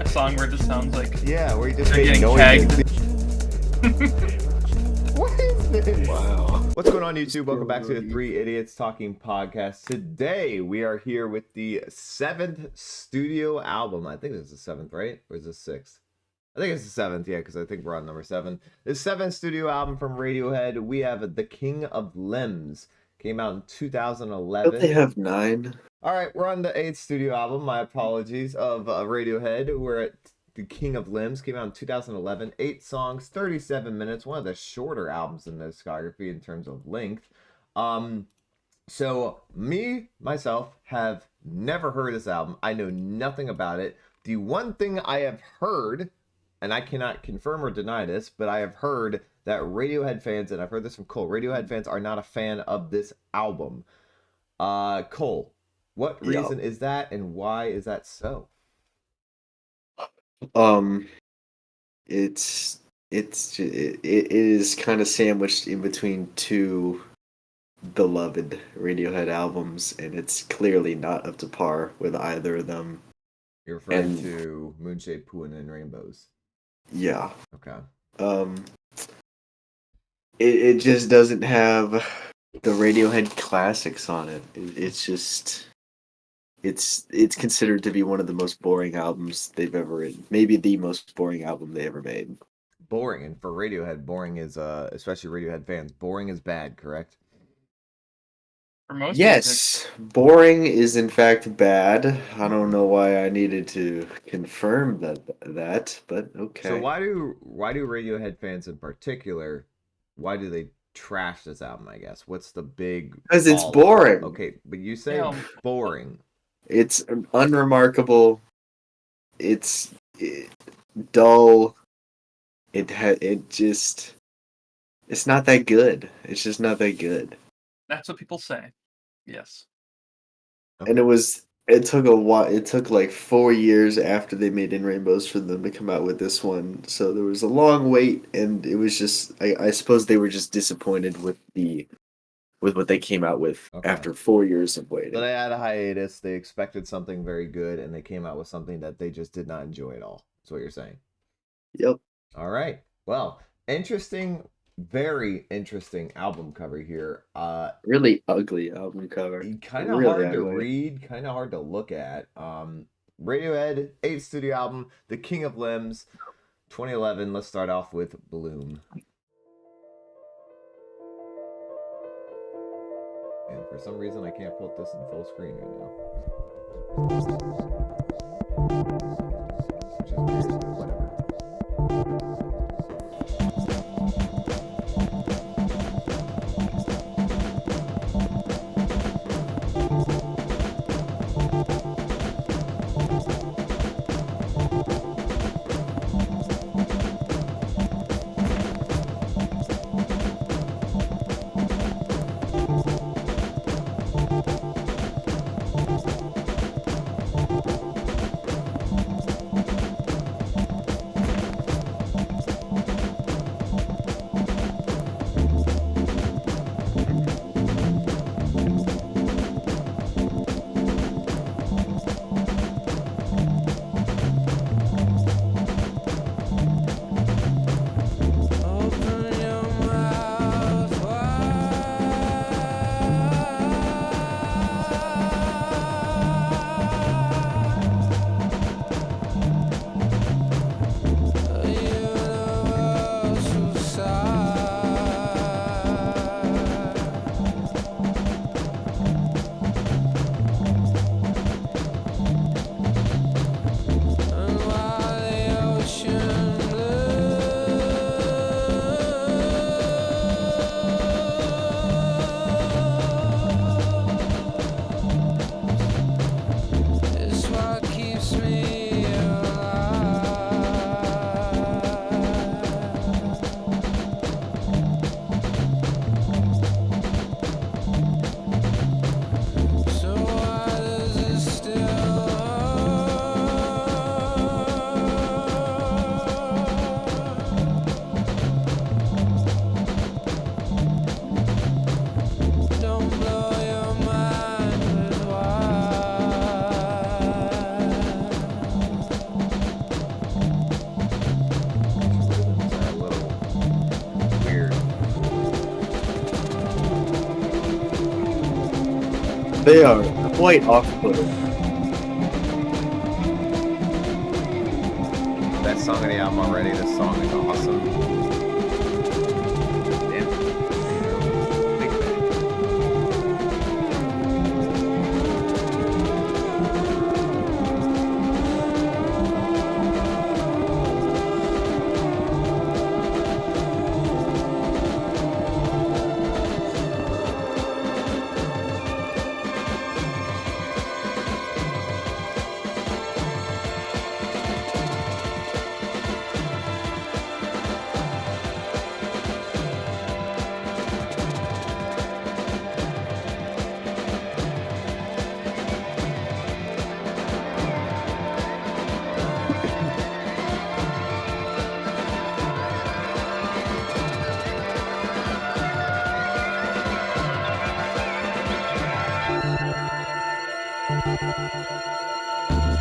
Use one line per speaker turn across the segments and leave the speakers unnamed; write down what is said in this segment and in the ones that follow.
that song where it just sounds like
Yeah, where you just
they're
make
getting
noises.
pegged.
What is this?
Wow.
What's going on, YouTube? Welcome back to the Three Idiots Talking Podcast. Today we are here with the 7th studio album. I think this is the 7th, right? Or is this 6th? I think it's the 7th, yeah, because I think we're on number 7. The 7th studio album from Radiohead. We have The King of Limbs. Came out in 2011.
Don't they have 9?
All right, we're on the 8th studio album. My apologies, of Radiohead. We're at The King of Limbs. Came out in 2011. 8 songs, 37 minutes. One of the shorter albums in the discography in terms of length. So myself, have never heard this album. I know nothing about it. The one thing I have heard, and I cannot confirm or deny this, but I have heard that Radiohead fans, and I've heard this from Cole, Radiohead fans are not a fan of this album. Cole, what reason is that, and why is that so?
It is kind of sandwiched in between two beloved Radiohead albums, and it's clearly not up to par with either of them.
You're referring to Moonshade, Pooin', and Rainbows. Yeah. Okay.
It just doesn't have the Radiohead classics on it. It's considered to be one of the most boring albums they've ever written. Maybe the most boring album they ever made.
Boring, and for Radiohead, boring is especially Radiohead fans, boring is bad, correct?
For most
Yes, boring is in fact bad. I don't know why I needed to confirm that, but okay.
So why do Radiohead fans in particular, why do they trash this album, I guess? What's the big...
Because it's boring.
Okay, but you say boring.
It's unremarkable. It's dull. It's not that good. It's just not that good.
That's what people say. Yes.
Okay.
And it took a while. It took like 4 years after they made In Rainbows for them to come out with this one. So there was a long wait, and it was just I suppose they were just disappointed with what they came out with after 4 years of waiting.
So they had a hiatus. They expected something very good, and they came out with something that they just did not enjoy at all. That's what you're saying.
Yep.
All right. Well, interesting, very interesting album cover here.
Really ugly album cover.
Kind of hard to read, kind of hard to look at. Radiohead, 8th studio album, The King of Limbs, 2011. Let's start off with Bloom. And for some reason, I can't put this in full screen right now. Which is weird, but whatever.
They are quite off-putting.
Best song of the album already. This song is awesome. Yeah. Big fan.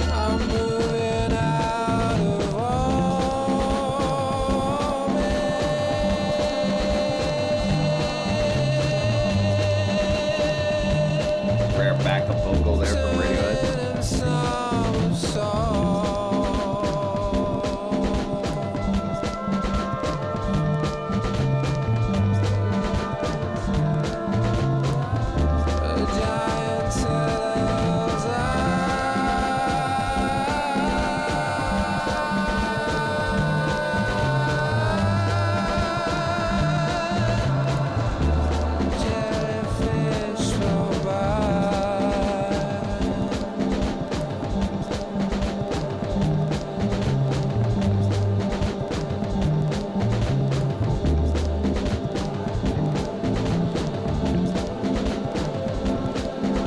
I'm moving out of home.
Rare backup vocal there from Radiohead.
In some song. A giant settles jellyfish flow by.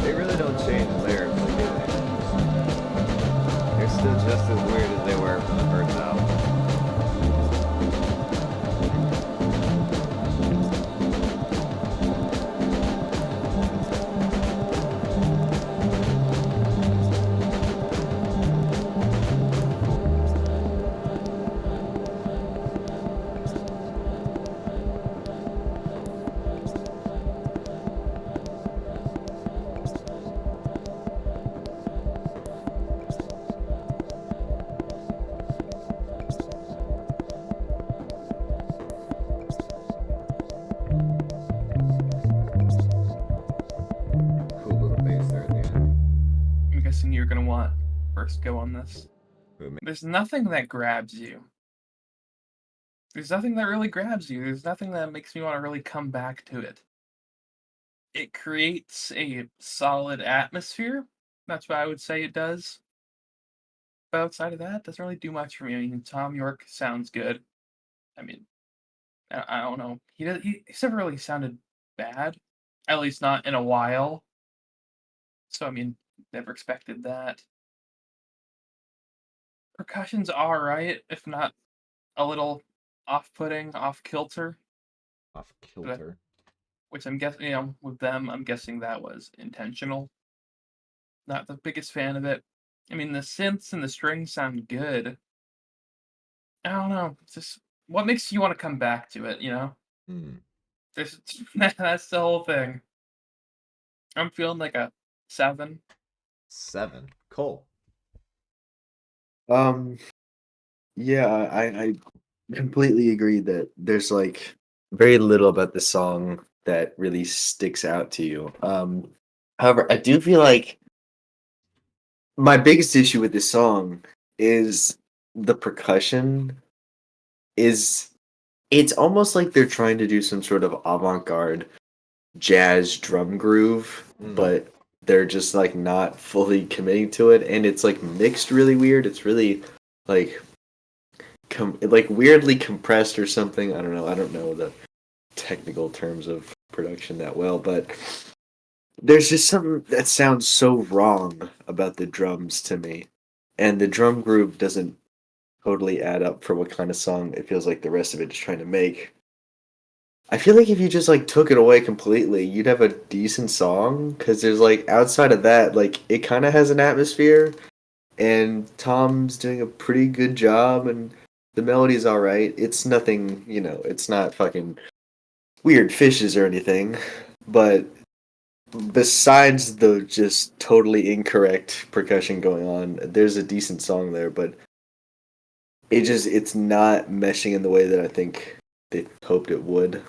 They really don't change lyrics, like, do they? They're still just as weird as they were from the first album. Cool little bass there at the end.
I'm guessing you're gonna want first go on this.
Who, me?
There's nothing that grabs you. There's nothing that really grabs you. There's nothing that makes me want to really come back to it. It creates a solid atmosphere. That's what I would say it does. But outside of that, it doesn't really do much for me. I mean, Tom York sounds good. I mean, I don't know. He's never really sounded bad. At least not in a while. So, I mean, never expected that. Percussion's alright, if not a little off-putting, off-kilter.
Off kilter.
Which I'm guessing, with them, I'm guessing that was intentional. Not the biggest fan of it. I mean, the synths and the strings sound good. I don't know. It's just what makes you want to come back to it,
Hmm.
There's, that's the whole thing. I'm feeling like a 7.
7. Cole.
Yeah, I completely agree that there's like very little about the song that really sticks out to you. However, I do feel like my biggest issue with this song is the percussion is it's almost like they're trying to do some sort of avant-garde jazz drum groove, but they're just like not fully committing to it, and it's like mixed really weird. It's really like like weirdly compressed or something. I don't know. I don't know the technical terms of production that well, but there's just something that sounds so wrong about the drums to me, and the drum groove doesn't totally add up for what kind of song it feels like the rest of it is trying to make. I feel like if you just like took it away completely, you'd have a decent song because there's like outside of that, like it kind of has an atmosphere, and Tom's doing a pretty good job, and the melody's all right. It's nothing, it's not fucking weird fishes or anything, but besides the just totally incorrect percussion going on, there's a decent song there, but it's not meshing in the way that I think they hoped it would.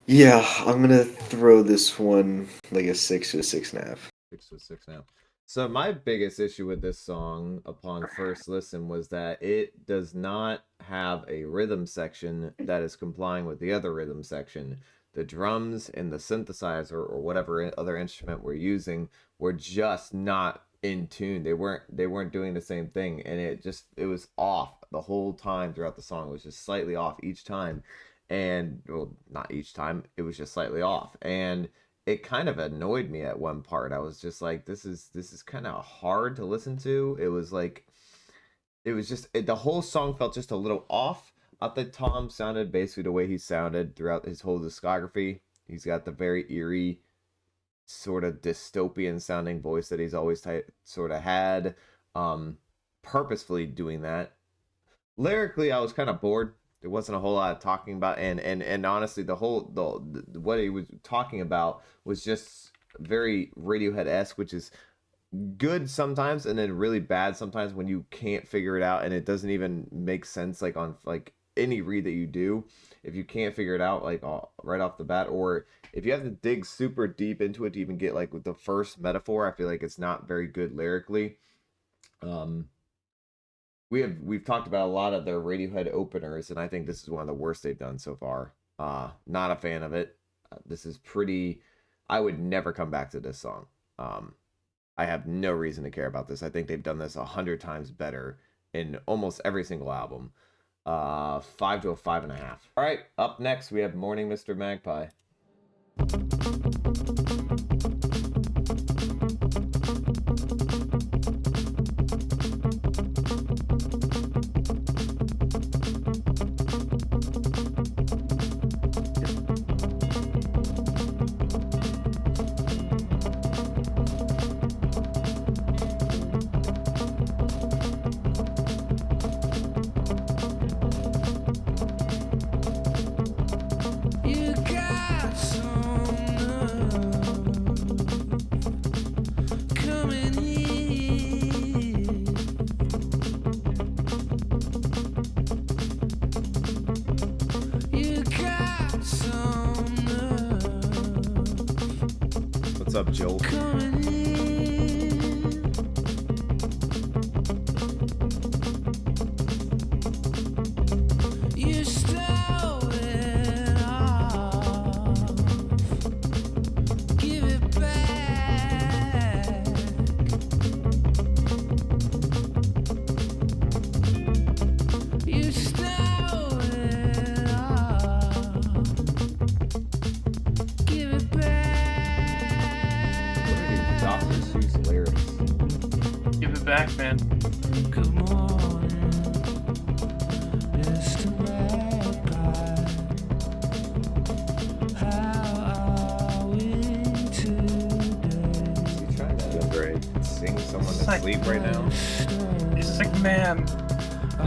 Yeah, I'm gonna throw this one like a 6 to a 6.5.
6 to 6 now. So my biggest issue with this song upon first listen was that it does not have a rhythm section that is complying with the other rhythm section. The drums and the synthesizer or whatever other instrument we're using were just not in tune. They weren't doing the same thing, and it was off the whole time throughout the song. It was just slightly off each time. And well, not each time, it was just slightly off. And it kind of annoyed me at one part. I was just like, this is kind of hard to listen to. It was like, the whole song felt just a little off. I thought Tom sounded basically the way he sounded throughout his whole discography. He's got the very eerie, sort of dystopian sounding voice that he's always sort of had. Purposefully doing that. Lyrically, I was kind of bored. There wasn't a whole lot of talking about, and honestly, the what he was talking about was just very Radiohead-esque, which is good sometimes and then really bad sometimes when you can't figure it out and it doesn't even make sense, like on like any read that you do. If you can't figure it out like right off the bat, or if you have to dig super deep into it to even get like with the first metaphor, I feel like it's not very good lyrically. We've talked about a lot of their Radiohead openers, and I think this is one of the worst they've done so far. Not a fan of it. This is pretty. I would never come back to this song. I have no reason to care about this. I think they've done this 100 times better in almost every single album. 5 to a 5.5. All right, up next we have Morning Mr. Magpie.
You got some nerve coming here. You got some nerve
What's up, Joel?
coming in. You stole it off. Give it back. You stole it off. Give it back.
What are these Dr. Seuss lyrics?
Give it back, man.
Good morning, Mr. Magpie. How are we today?
Is he trying to sing someone to
Like-
sleep right now?
He's like, man,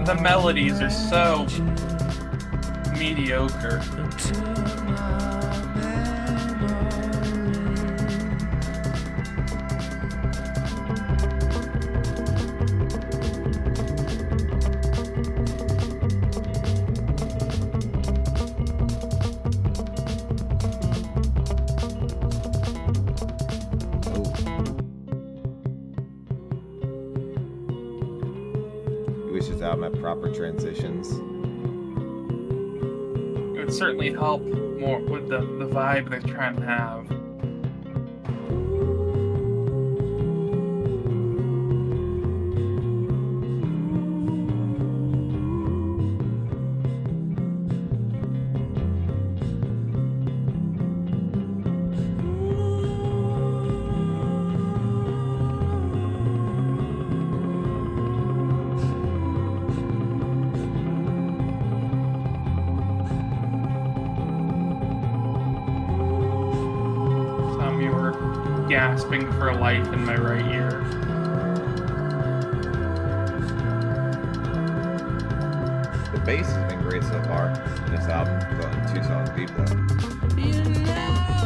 the melodies are so mediocre.
To my memory.
He wishes the album had proper transitions.
It would certainly help more with the vibe they're trying to have. Tom, you were gasping for life in my right ear.
The bass has been great so far in this album. Going 2 songs deep though.
You know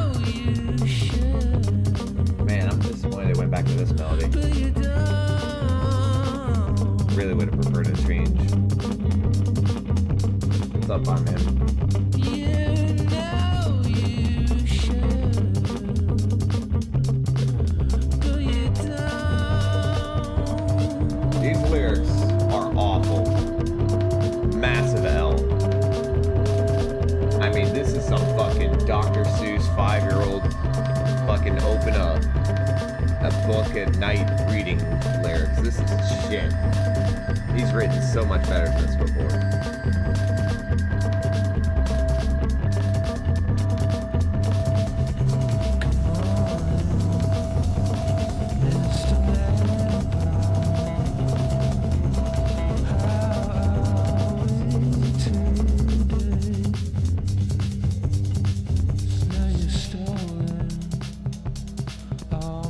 Man, I'm disappointed they went back to this melody. Really would have preferred a change. What's up, my man? These lyrics are awful. Massive L. I mean, this is some fucking Dr. Seuss 5-year-old fucking open a book at night reading lyrics. This is shit. He's written so much better than this before.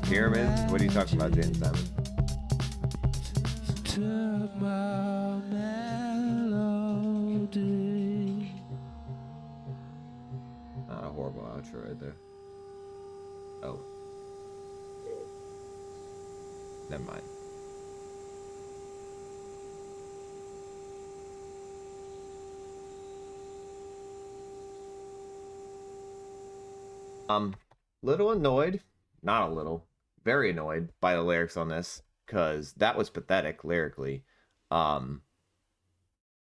Pyramids? What are you talking about, James Simon? Not a horrible outro right there. Oh. Never mind. Little annoyed. Not a little. Very annoyed by the lyrics on this, because that was pathetic lyrically.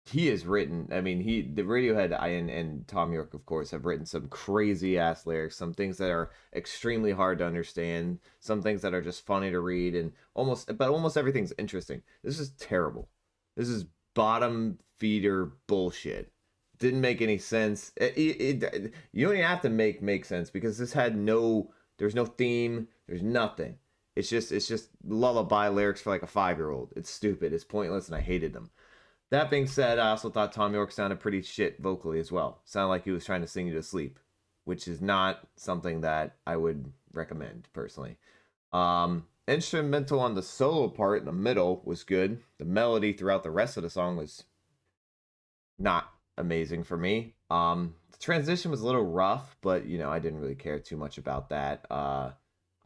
He has written, I mean, the Radiohead and Tom York, of course, have written some crazy ass lyrics, some things that are extremely hard to understand, some things that are just funny to read, and almost everything's interesting. This is terrible. This is bottom feeder bullshit. Didn't make any sense. You don't even have to make sense, because this had there's no theme, there's nothing. It's just lullaby lyrics for like a 5-year-old. It's stupid, it's pointless, and I hated them. That being said, I also thought Tom York sounded pretty shit vocally as well. Sounded like he was trying to sing you to sleep, which is not something that I would recommend personally. Instrumental on the solo part in the middle was good. The melody throughout the rest of the song was not amazing for me. The transition was a little rough, but I didn't really care too much about that. I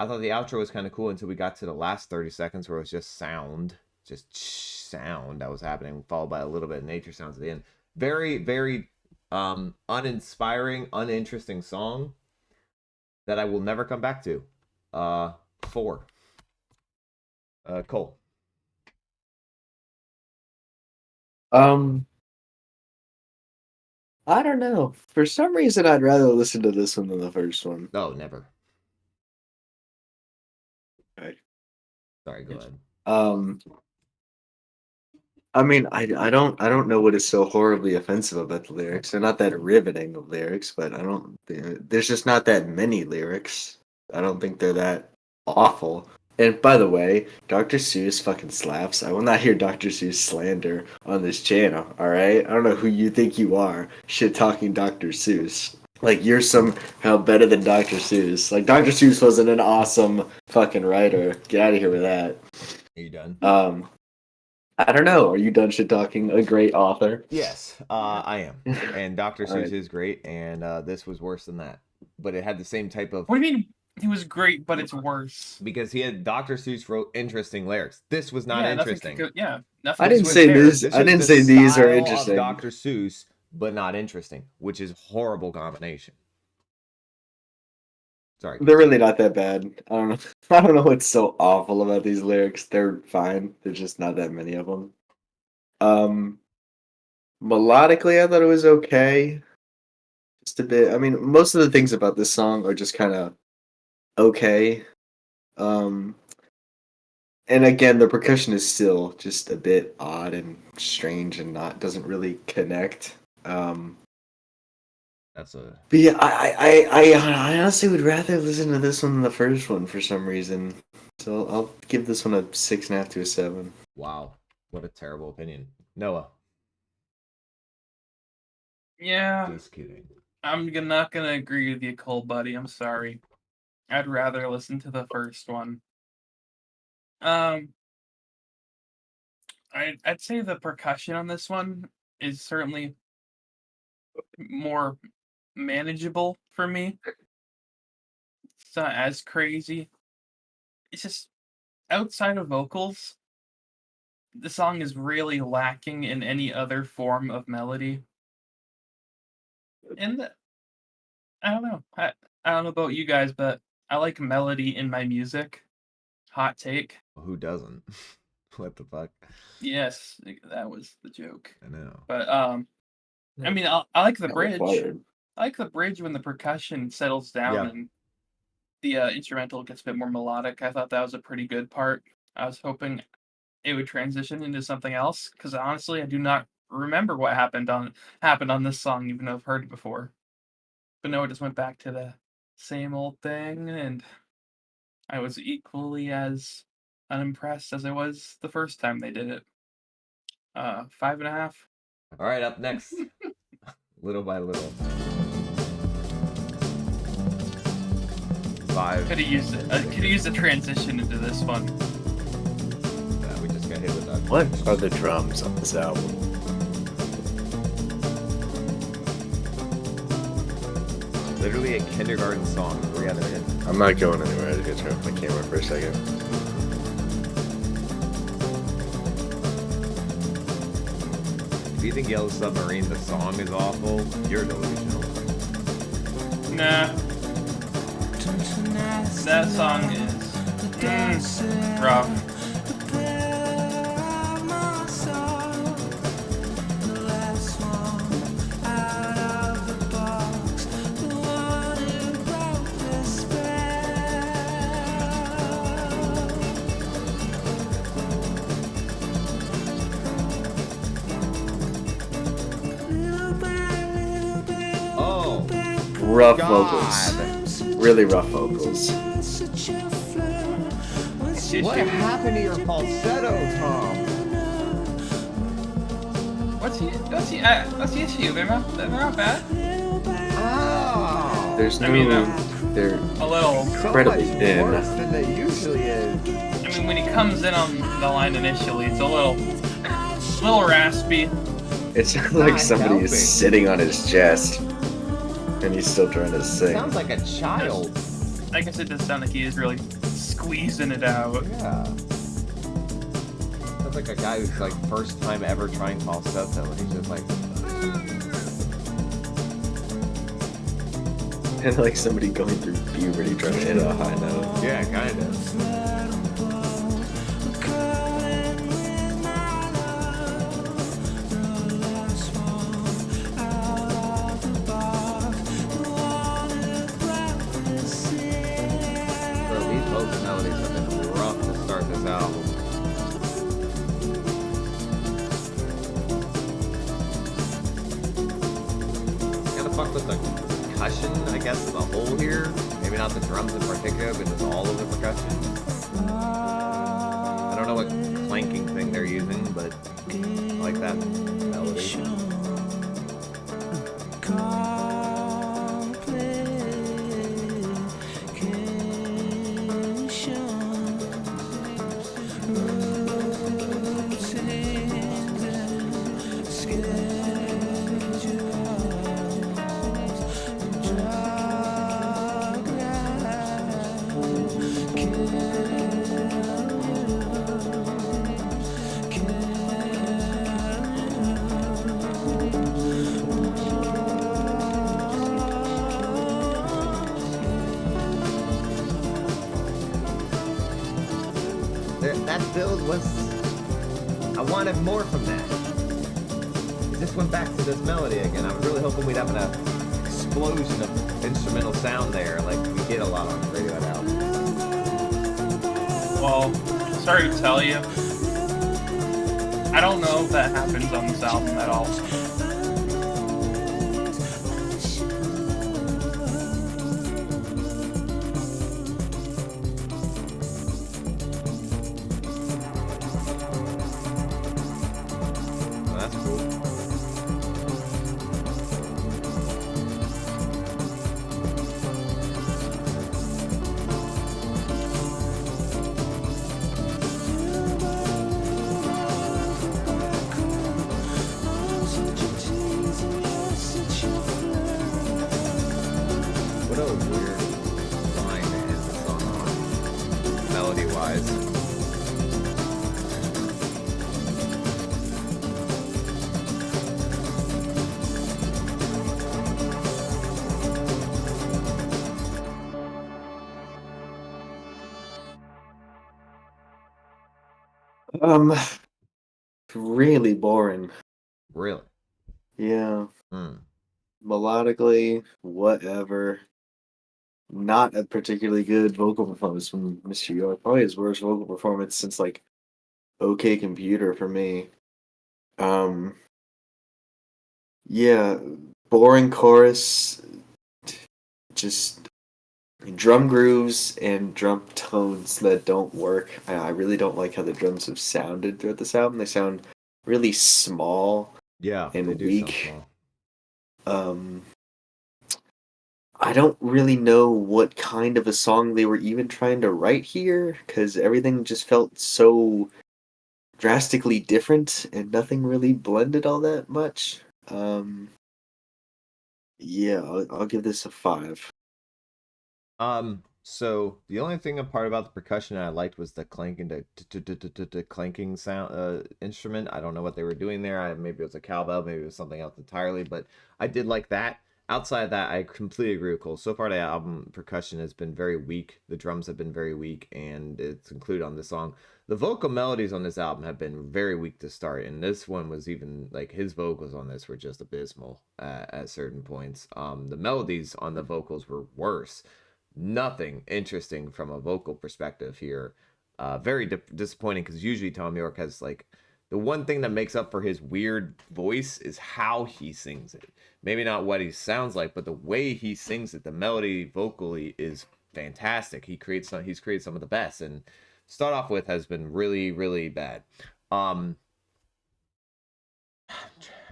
thought the outro was kind of cool until we got to the last 30 seconds where it was just sound that was happening, followed by a little bit of nature sounds at the end. Very, very uninspiring, uninteresting song that I will never come back to. 4. Cole.
I don't know. For some reason, I'd rather listen to this one than the first one.
Oh, never.
Okay.
Sorry, go ahead.
I mean, I don't know what is so horribly offensive about the lyrics. They're not that riveting of lyrics, but there's just not that many lyrics. I don't think they're that awful. And by the way, Dr. Seuss fucking slaps. I will not hear Dr. Seuss slander on this channel, alright? I don't know who you think you are, shit talking Dr. Seuss. Like, you're somehow better than Dr. Seuss. Like, Dr. Seuss wasn't an awesome fucking writer. Get out of here with that.
Are you done?
I don't know. Are you done shit talking a great author?
Yes, I am. And Dr. Seuss
Alright.
is great, and this was worse than that. But it had the same type of...
What do you mean he was great, but it's worse?
Because Dr. Seuss wrote interesting lyrics. This was not interesting.
Nothing.
I didn't
was
say
fair.
this.
This
I
was
didn't
the
say these are
style
interesting.
of Dr. Seuss, but not interesting, which is horrible combination. Sorry.
They're really not that bad. I don't know. I don't know what's so awful about these lyrics. They're fine. There's just not that many of them. Melodically, I thought it was okay. Just a bit. I mean, most of the things about this song are just kind of okay. And again, the percussion is still just a bit odd and strange and doesn't really connect.
That's a...
But yeah, I honestly would rather listen to this one than the first one for some reason. So I'll give this one a 6.5 to a 7.
Wow. What a terrible opinion. Noah.
Yeah,
Just kidding.
I'm not gonna agree with you, Cole, buddy. I'm sorry. I'd rather listen to the first one. I'd say the percussion on this one is certainly more manageable for me. It's not as crazy. It's just outside of vocals, the song is really lacking in any other form of melody. And I don't know. I don't know about you guys, but I like melody in my music. Hot take.
Who doesn't? What the fuck?
Yes, that was the joke.
I know.
But I mean, I like the
Not
bridge.
required.
I like the bridge when the percussion settles down
Yeah.
and the instrumental gets a bit more melodic. I thought that was a pretty good part. I was hoping it would transition into something else because honestly, I do not remember what happened on this song, even though I've heard it before. But no, it just went back to the same old thing, and I was equally as unimpressed as I was the first time they did it. 5.5.
All right, up next. Little by little. 5.
Could have used it. Could have used a transition into this one.
We just got hit with that.
What are the drums on this album?
Literally a kindergarten song. 3 out of 10.
I'm not going anywhere. I just gotta turn off my camera for a second.
If you think Yellow Submarine, the song is awful, you're delusional.
Nah, that song is rough.
Oh,
Rough
God.
vocals. Really rough vocals.
What happened to your falsetto, Tom?
What's the issue? They're not bad.
Oh,
There's no.
I mean,
they're
A little.
so
incredibly
much
thin.
worse than they usually is.
I mean, when he comes in on the line initially, it's a little raspy.
It sounds like
Not
somebody
helping.
is sitting on his chest, and he's still trying to sing.
Sounds like a child.
I guess it does sound like he is really squeezing it out.
Yeah. Sounds like a guy who's like first time ever trying falsetto, and he's just like,
And like somebody going through puberty trying to hit a high note.
yeah, kind of. So these vocal melodies have been rough to start this album. Kind of fuck with the percussion, I guess, as a whole here. Maybe not the drums in particular, but just all of the percussion. I don't know what clanking thing they're using, but I like that melody. That build was... I wanted more from that. It just went back to this melody again. I was really hoping we'd have an explosion of instrumental sound there, like we get a lot on the Radiohead album.
Well, sorry to tell you, I don't know if that happens on this album at all.
So that's cool. What a weird line to
Um, really boring.
Really?
Yeah,
Hmm.
melodically, whatever. Not a particularly good vocal performance from Mr. York. Probably his worst vocal performance since like OK Computer for me. Um, yeah, boring chorus, just drum grooves and drum tones that don't work. I really don't like how the drums have sounded throughout this album. They sound really small
Yeah, they
and
do sound
weak.
small.
Um, I don't really know what kind of a song they were even trying to write here because everything just felt so drastically different and nothing really blended all that much. Um, yeah, I'll give this a 5.
So the only thing apart about the percussion I liked was the clanking, the clanking sound instrument. I don't know what they were doing there. Maybe it was a cowbell, maybe it was something else entirely, but I did like that. Outside of that, I completely agree with Cole. So far, the album percussion has been very weak. The drums have been very weak, and it's included on this song. The vocal melodies on this album have been very weak to start, and this one was even like his vocals on this were just abysmal at certain points. The melodies on the vocals were worse. Nothing interesting from a vocal perspective here. Very disappointing because usually Tom York has like the one thing that makes up for his weird voice is how he sings it. Maybe not what he sounds like, but the way he sings it, the melody vocally is fantastic. He's created some of the best, and start off with has been really really bad. Um,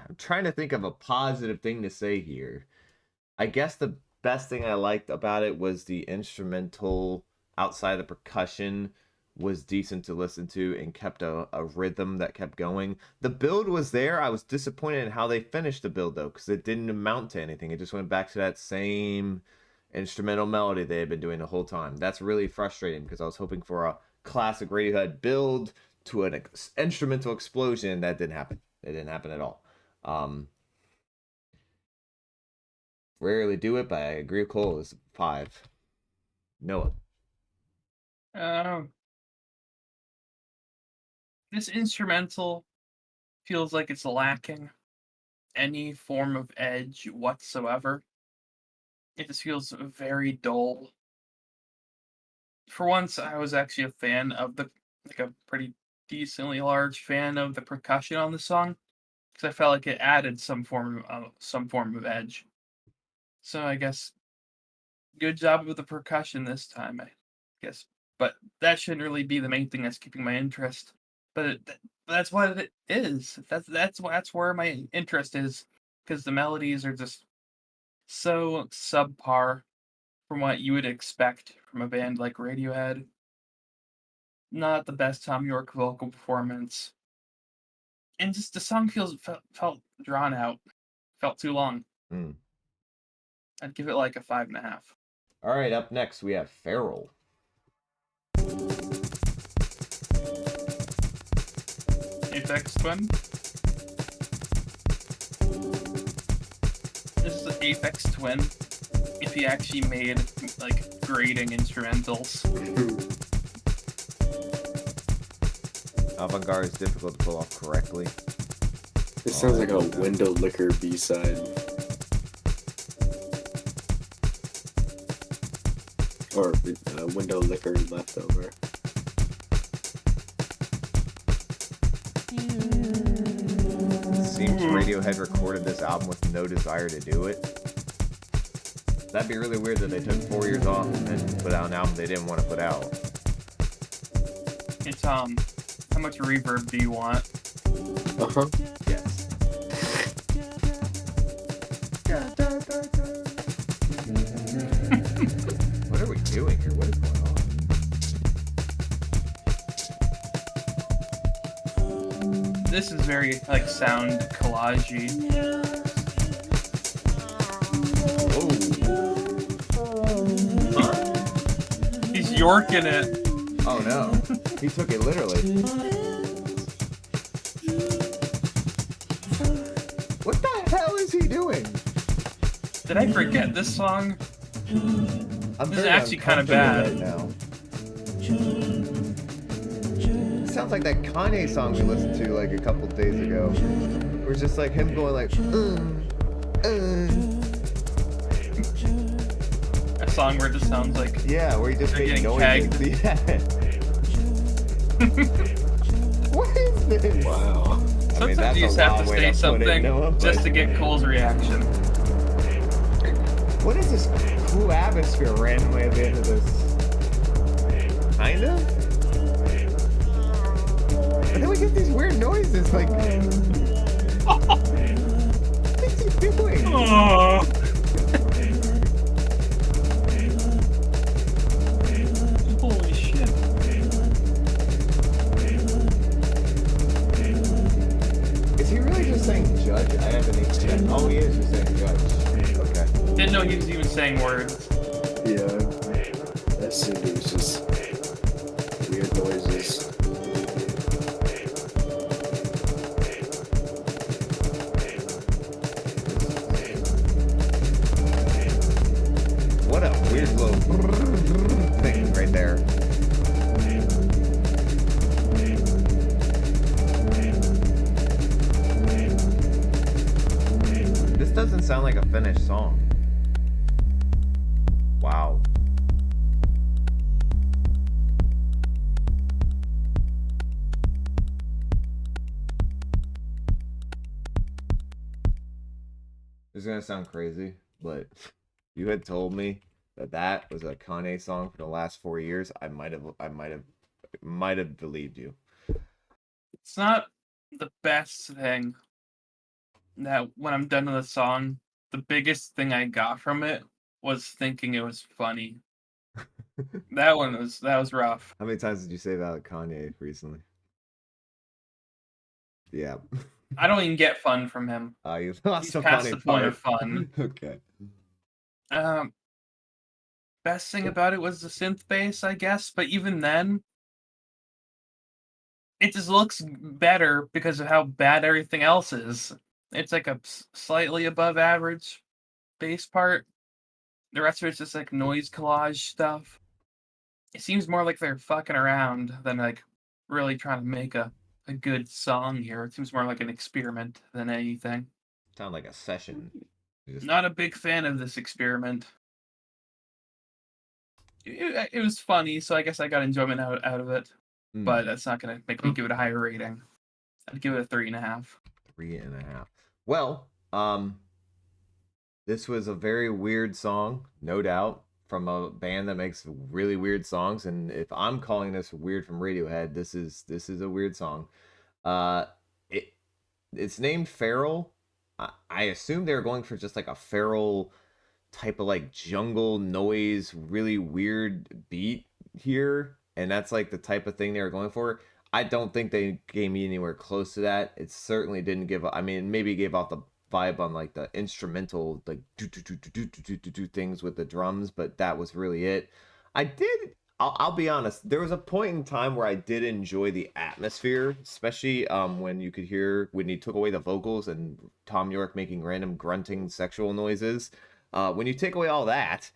I'm trying to think of a positive thing to say here. I guess the best thing I liked about it was the instrumental outside the percussion was decent to listen to and kept a rhythm that kept going. The build was there. I was disappointed in how they finished the build though, because it didn't amount to anything. It just went back to that same instrumental melody they had been doing the whole time. That's really frustrating because I was hoping for a classic Radiohead build to an instrumental explosion. That didn't happen. It didn't happen at all. Um, Rarely do it, but I agree with Cole. It's 5. Noah.
Um, this instrumental feels like it's lacking any form of edge whatsoever. It just feels very dull. For once, I was actually a fan of a pretty decently large fan of the percussion on the song because I felt like it added some form of edge. So I guess good job with the percussion this time, I guess. But that shouldn't really be the main thing that's keeping my interest. But that's what it is. That's where my interest is because the melodies are just so subpar from what you would expect from a band like Radiohead. Not the best Tom York vocal performance, and just the song felt drawn out, felt too long.
Mm.
I'd give it like a 5.5.
All right, up next we have Feral.
Aphex Twin. This is Aphex Twin if he actually made like grading instrumentals.
Avant-garde is difficult to pull off correctly.
This sounds like a window liquor B-side. Or window liquor leftover.
It seems Radiohead recorded this album with no desire to do it. That'd be really weird that they took 4 years off and then put out an album they didn't want to put out.
Hey Tom, how much reverb do you want?
Uh-huh.
Yes. What are we doing here? What is going on?
This is very like sound collagey. He's yorking it.
Oh no. He took it literally. What the hell is he doing?
Did I forget this song?
I'm
This is
very
actually kinda
uncomfortable
bad.
right now. It sounds sounds like that Kanye song we listened to like a couple days ago. It was just like him going like,
A song where it just sounds like
yeah, where he just
They're
made
getting
noises. Yeah. What is this?
Wow.
sometimes you just have to say something just to get Cole's reaction.
What is this cool atmosphere randomly at the end of this? Kind of? But then we get these weird noises, like... What is he doing?
Oh. Holy shit.
Is he really just saying judge? I haven't even checked. Oh, he is just saying judge. Okay.
Didn't know he was even saying words.
Yeah. I assumed it was just weird noises.
What a weird little thing right there. This doesn't sound like a finished song. Wow. This is gonna sound crazy, but if you had told me that that was a Kanye song for the last 4 years, I might have believed you.
It's not the best thing that when I'm done with a song, the biggest thing I got from it was thinking it was funny. That was rough.
How many times did you say that Kanye recently? Yeah.
I don't even get fun from him.
You lost
He's
the
past
funny
the point
part.
of fun.
Okay.
Best thing about it was the synth bass, I guess, but even then, it just looks better because of how bad everything else is. It's like a slightly above average bass part. The rest of it's just like noise collage stuff. It seems more like they're fucking around than like really trying to make a good song here. It seems more like an experiment than anything.
Sound like a session.
Not a big fan of this experiment. It was funny, so I guess I got enjoyment out of it. But that's not gonna make me give it a higher rating. I'd give it a 3.5.
3.5. Well, this was a very weird song, no doubt, from a band that makes really weird songs. And if I'm calling this weird from Radiohead, this is a weird song. It's named Feral. I assume they were going for just like a feral type of like jungle noise, really weird beat here, and that's like the type of thing they were going for. I don't think they gave me anywhere close to that. It certainly didn't give. I mean, maybe gave off the vibe on like the instrumental, like do things with the drums, but that was really it. I'll be honest. There was a point in time where I did enjoy the atmosphere, especially when you could hear when he took away the vocals and Tom York making random grunting sexual noises. When you take away all that,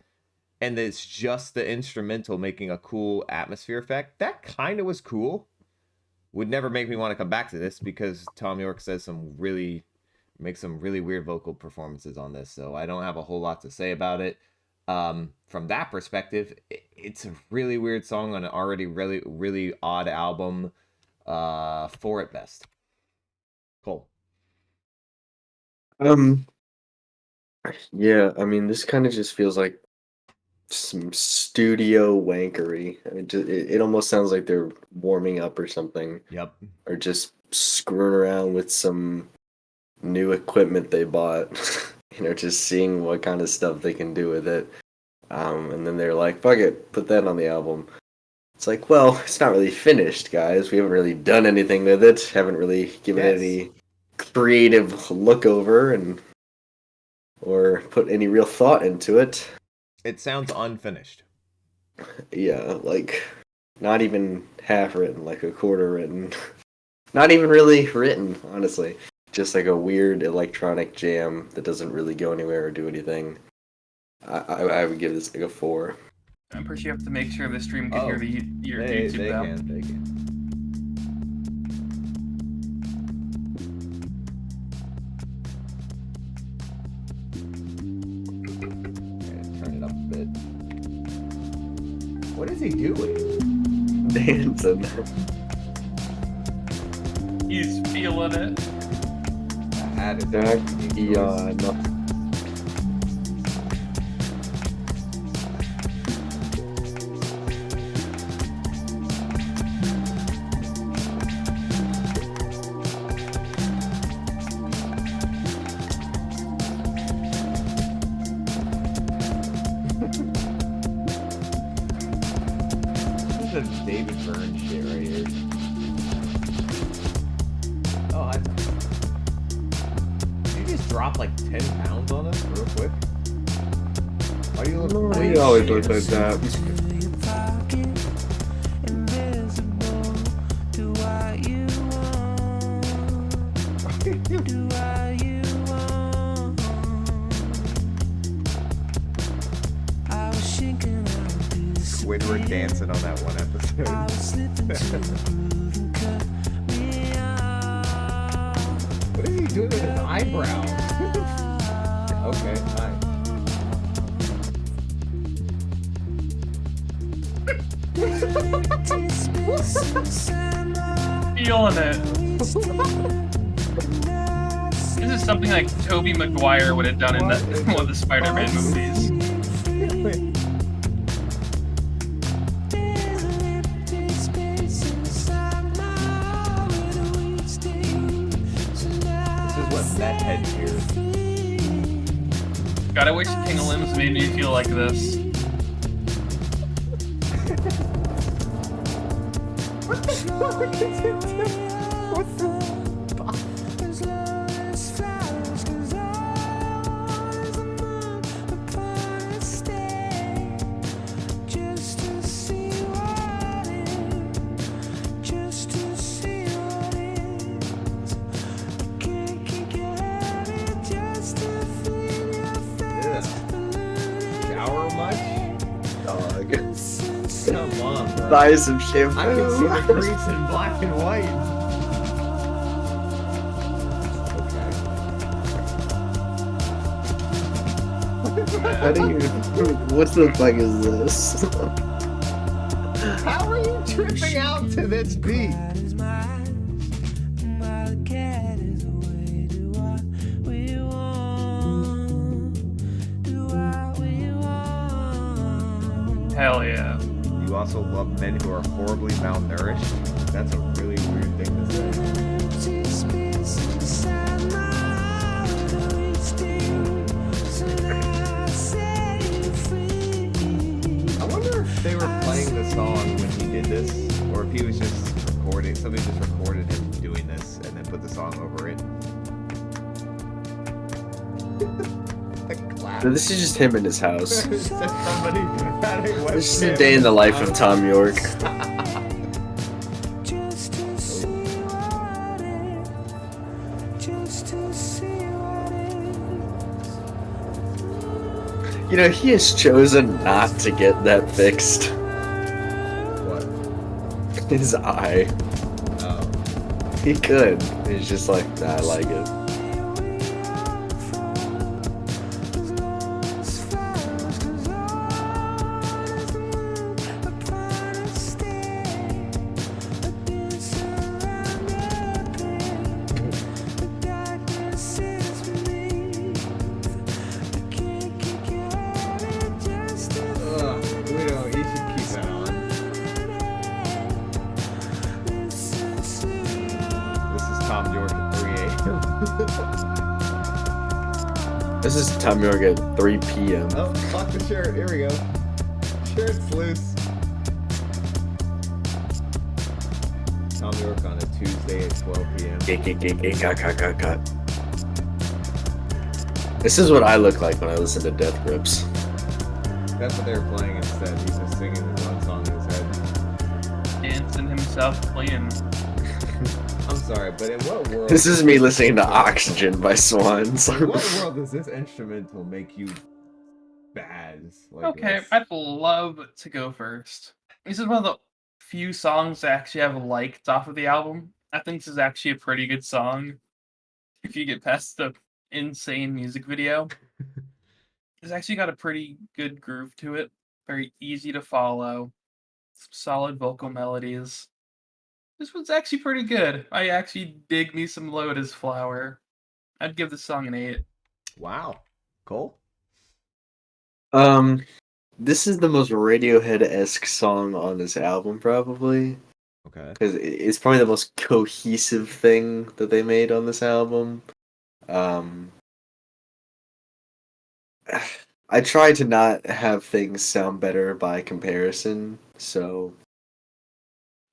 and it's just the instrumental making a cool atmosphere effect, that kind of was cool. Would never make me want to come back to this because Tom York makes some really weird vocal performances on this, so I don't have a whole lot to say about it. From that perspective, it's a really weird song on an already really, really odd album, 4 at best. Cole.
Yeah, I mean, this kind of just feels like some studio wankery. I mean, it almost sounds like they're warming up or something,
Yep.
or just screwing around with some new equipment they bought. Just seeing what kind of stuff they can do with it. And then they're like, fuck it, put that on the album. It's like, well, it's not really finished, guys. We haven't really done anything with it. Haven't really given it any creative look over or put any real thought into it.
It sounds unfinished.
Yeah, like not even half written, like a quarter written. Not even really written, honestly. Just like a weird electronic jam that doesn't really go anywhere or do anything. I would give this like a 4.
I'm pretty sure you have to make sure the stream can hear your YouTube
they
though.
can. What is he doing?
Dancing.
He's feeling it.
That is
Back
actually a unique choice.
beyond.
This is David Byrne shit right here. Oh, did you just drop like 10 pounds on us real quick? Why do you look
He
way
always
bigger?
looks like that.
Squidward dancing on that one episode. What is he doing with his eyebrow? Okay, nice.
Feeling it. This is something like Tobey Maguire would have done in one of the Spider-Man movies.
This is what Meth Head hears.
God, I wish King of Limbs made me feel like this.
What the fuck is it doing? What the fuck? Shower much?
Dog.
Come on, bro.
Buy some shampoo.
I can see the grease in black and white. Okay.
How do you? What the fuck is this?
How are you tripping out to this beat?
Hell yeah.
You also love men who are horribly malnourished? That's a really weird thing to say. I wonder if they were playing the song when he did this, or if he was just recording, somebody just recorded him doing this and then put the song over it. The clap.
So this is just him in his house.
Somebody had a
This is a
webcam.
day in the life of Tom York. You know, he has chosen not to get that fixed.
What?
His eye.
Oh.
He could. He's just like, nah, I like it.
Ugh, Guido, you should keep that on. This is Tom York at 3 a.m.
This is Tom York at 3 p.m.
Oh, fuck the shirt. Here we go. Shirt's loose. Tom York on a Tuesday at 12 p.m.
Cut. This is what I look like when I listen to Death Grips.
That's what they were playing instead. He's just singing his own song in his head.
Dancing himself clean.
I'm sorry, but in what world?
This is me listening to Oxygen by Swans.
In what world does this instrumental make you bad? Like
Okay,
this?
I'd love to go first. This is one of the few songs I actually have liked off of the album. I think this is actually a pretty good song. If you get past the insane music video, it's actually got a pretty good groove to it. Very easy to follow. Some solid vocal melodies. This one's actually pretty good. I actually dig me some Lotus Flower. I'd give this song an 8.
Wow. Cole?
This is the most Radiohead-esque song on this album, probably.
Okay.
Because it's probably the most cohesive thing that they made on this album. I try to not have things sound better by comparison, so.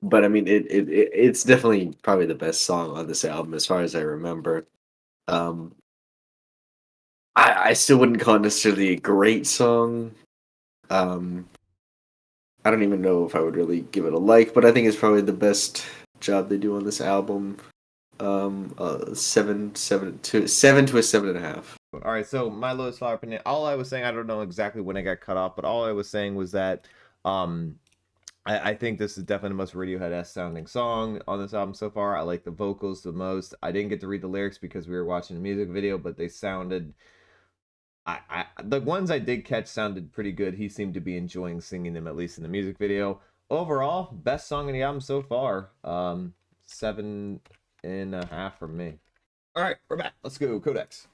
But I mean, it's definitely probably the best song on this album, as far as I remember. Um, I still wouldn't call it necessarily a great song. Um, I don't even know if I would really give it a like, but I think it's probably the best job they do on this album. 7 to a 7.5.
All right, so my Lotus Flower opinion. All I was saying, I don't know exactly when I got cut off, but all I was saying was that I think this is definitely the most Radiohead-esque sounding song on this album so far. I like the vocals the most. I didn't get to read the lyrics because we were watching the music video, but they sounded. The ones I did catch sounded pretty good. He seemed to be enjoying singing them, at least in the music video. Overall, best song in the album so far. 7.5 from me. All right, we're back. Let's go, Codex.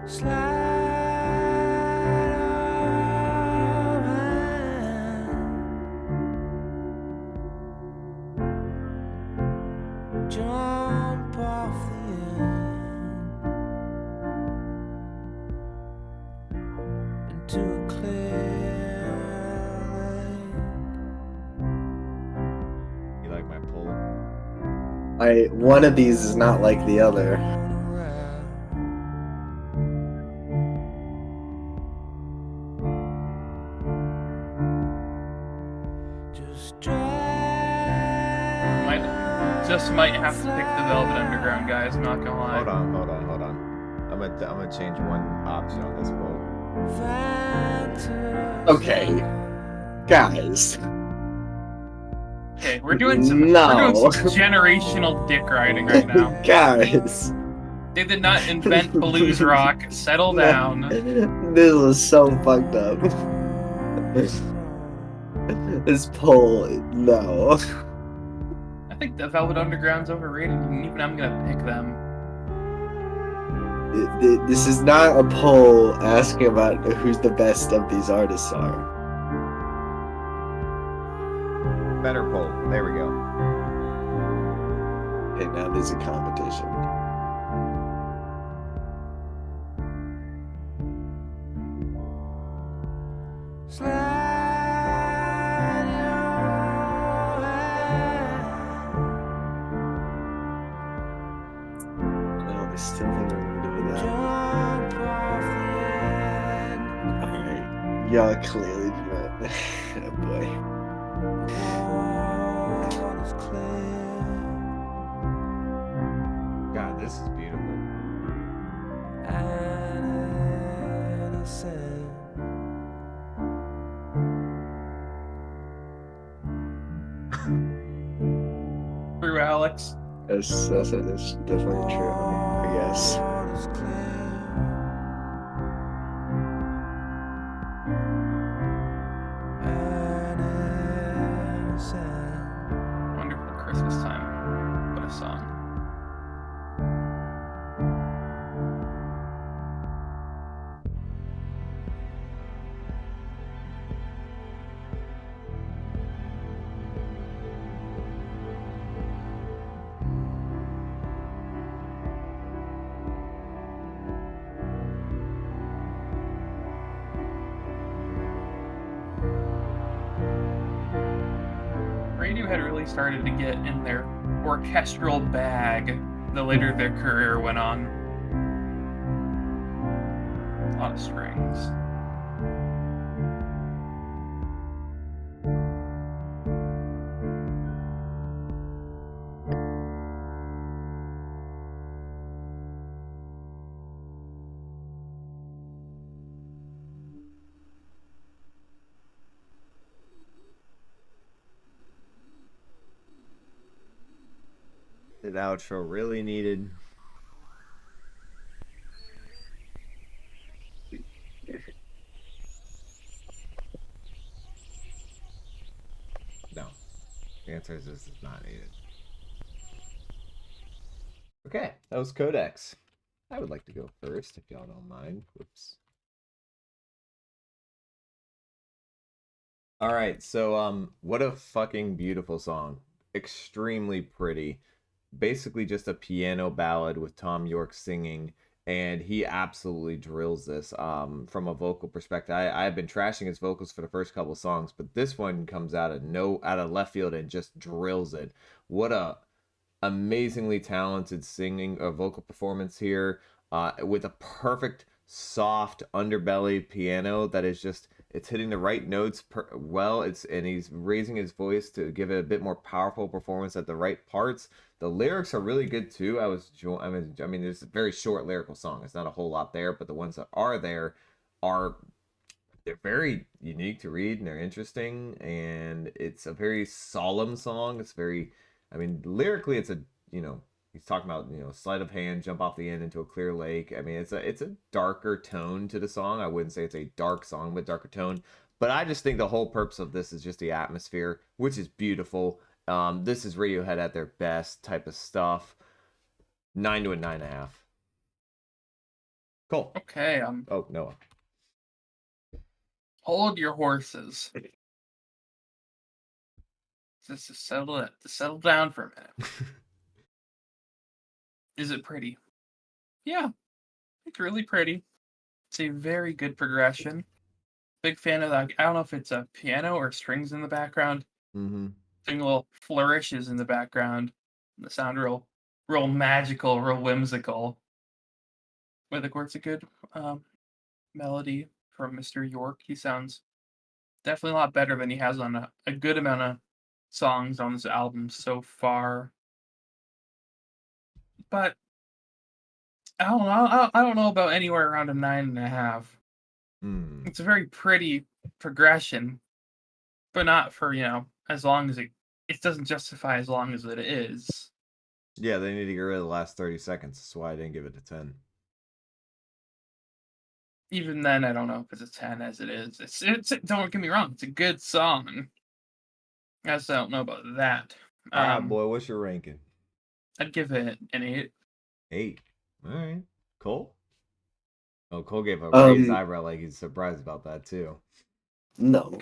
Slide of hand, jump off the end into a clear
You like my pull?
One of these is not like the other.
Might have to pick the Velvet Underground, guys. Not gonna lie.
Hold on. I'm gonna change one option on this poll.
Okay, guys.
Okay, we're doing some generational dick riding right now.
Guys.
They did not invent blues rock. Settle down.
This was so fucked up. This poll, no.
I think the Velvet Underground's overrated, and even I'm gonna pick them.
This is not a poll asking about who's the best of these artists are.
Better poll. There we go.
Okay, now there's a competition. No, I still think I'm gonna do that. Alright, y'all clearly do not. Oh boy.
God, this is beautiful.
True, Alex.
That's definitely true, I guess.
Wonderful Christmas time. What a song. really started to get in their orchestral bag the later their career went on. A lot of strings.
That outro really needed. No. The answer is this is not needed. Okay, that was Codex. I would like to go first if y'all don't mind. Whoops. All right, so what a fucking beautiful song. Extremely pretty. Basically just a piano ballad with Tom York singing, and he absolutely drills this from a vocal perspective. I've been trashing his vocals for the first couple songs, but this one comes out of left field and just drills it. What a amazingly talented singing or vocal performance here, with a perfect soft underbelly piano that is just, it's hitting the right notes well. And he's raising his voice to give it a bit more powerful performance at the right parts. The lyrics are really good too. I mean, it's a very short lyrical song. It's not a whole lot there, but the ones that are there are, they're very unique to read and they're interesting, and it's a very solemn song. It's very, I mean, lyrically it's a, he's talking about, sleight of hand, jump off the end into a clear lake. I mean, it's a darker tone to the song. I wouldn't say it's a dark song, but darker tone. But I just think the whole purpose of this is just the atmosphere, which is beautiful. This is Radiohead at their best type of stuff. 9 to a 9.5. Cool.
Okay,
Oh, Noah.
hold your horses. Just to settle down for a minute. Is it pretty? Yeah, it's really pretty. It's a very good progression. Big fan of that. I don't know if it's a piano or strings in the background.
Mm-hmm.
Doing little flourishes in the background. The sound real magical, real whimsical. But of course, a good melody from Mr. York. He sounds definitely a lot better than he has on a good amount of songs on this album so far. But I don't know. I don't know about anywhere around a 9.5. It's a very pretty progression, but not for, as long as it doesn't justify as long as it is.
Yeah, they need to get rid of the last 30 seconds. That's why I didn't give it a 10.
Even then, I don't know if it's a 10 as it is. It's don't get me wrong, it's a good song. I just don't know about that.
All right, boy, what's your ranking?
I'd give it an 8.
8. All right. Cole? Oh, Cole gave a raised eyebrow like he's surprised about that too.
No.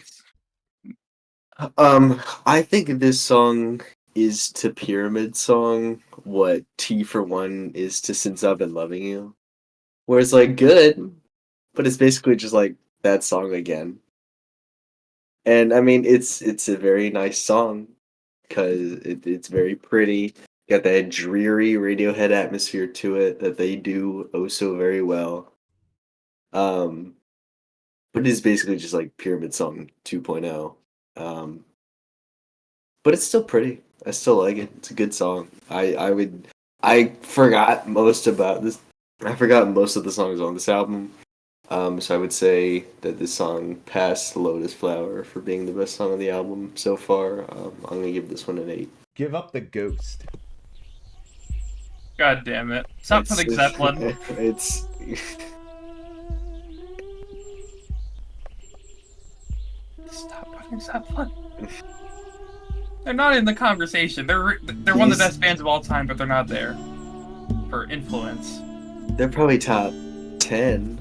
I think this song is to Pyramid Song what T for One is to Since I've Been Loving You. Where it's like good, but it's basically just like that song again. And I mean, it's a very nice song because it's very pretty. Got that dreary Radiohead atmosphere to it that they do oh so very well. But it is basically just like Pyramid Song 2.0. But it's still pretty. I still like it. It's a good song. I forgot most about this. I forgot most of the songs on this album. So I would say that this song passed Lotus Flower for being the best song on the album so far. I'm gonna give this one an 8.
Give up the ghost.
God damn it. Stop putting Zeppelin.
It's
Stop putting Zeppelin. They're not in the conversation. They're one of the best bands of all time, but they're not there for influence.
They're probably top 10.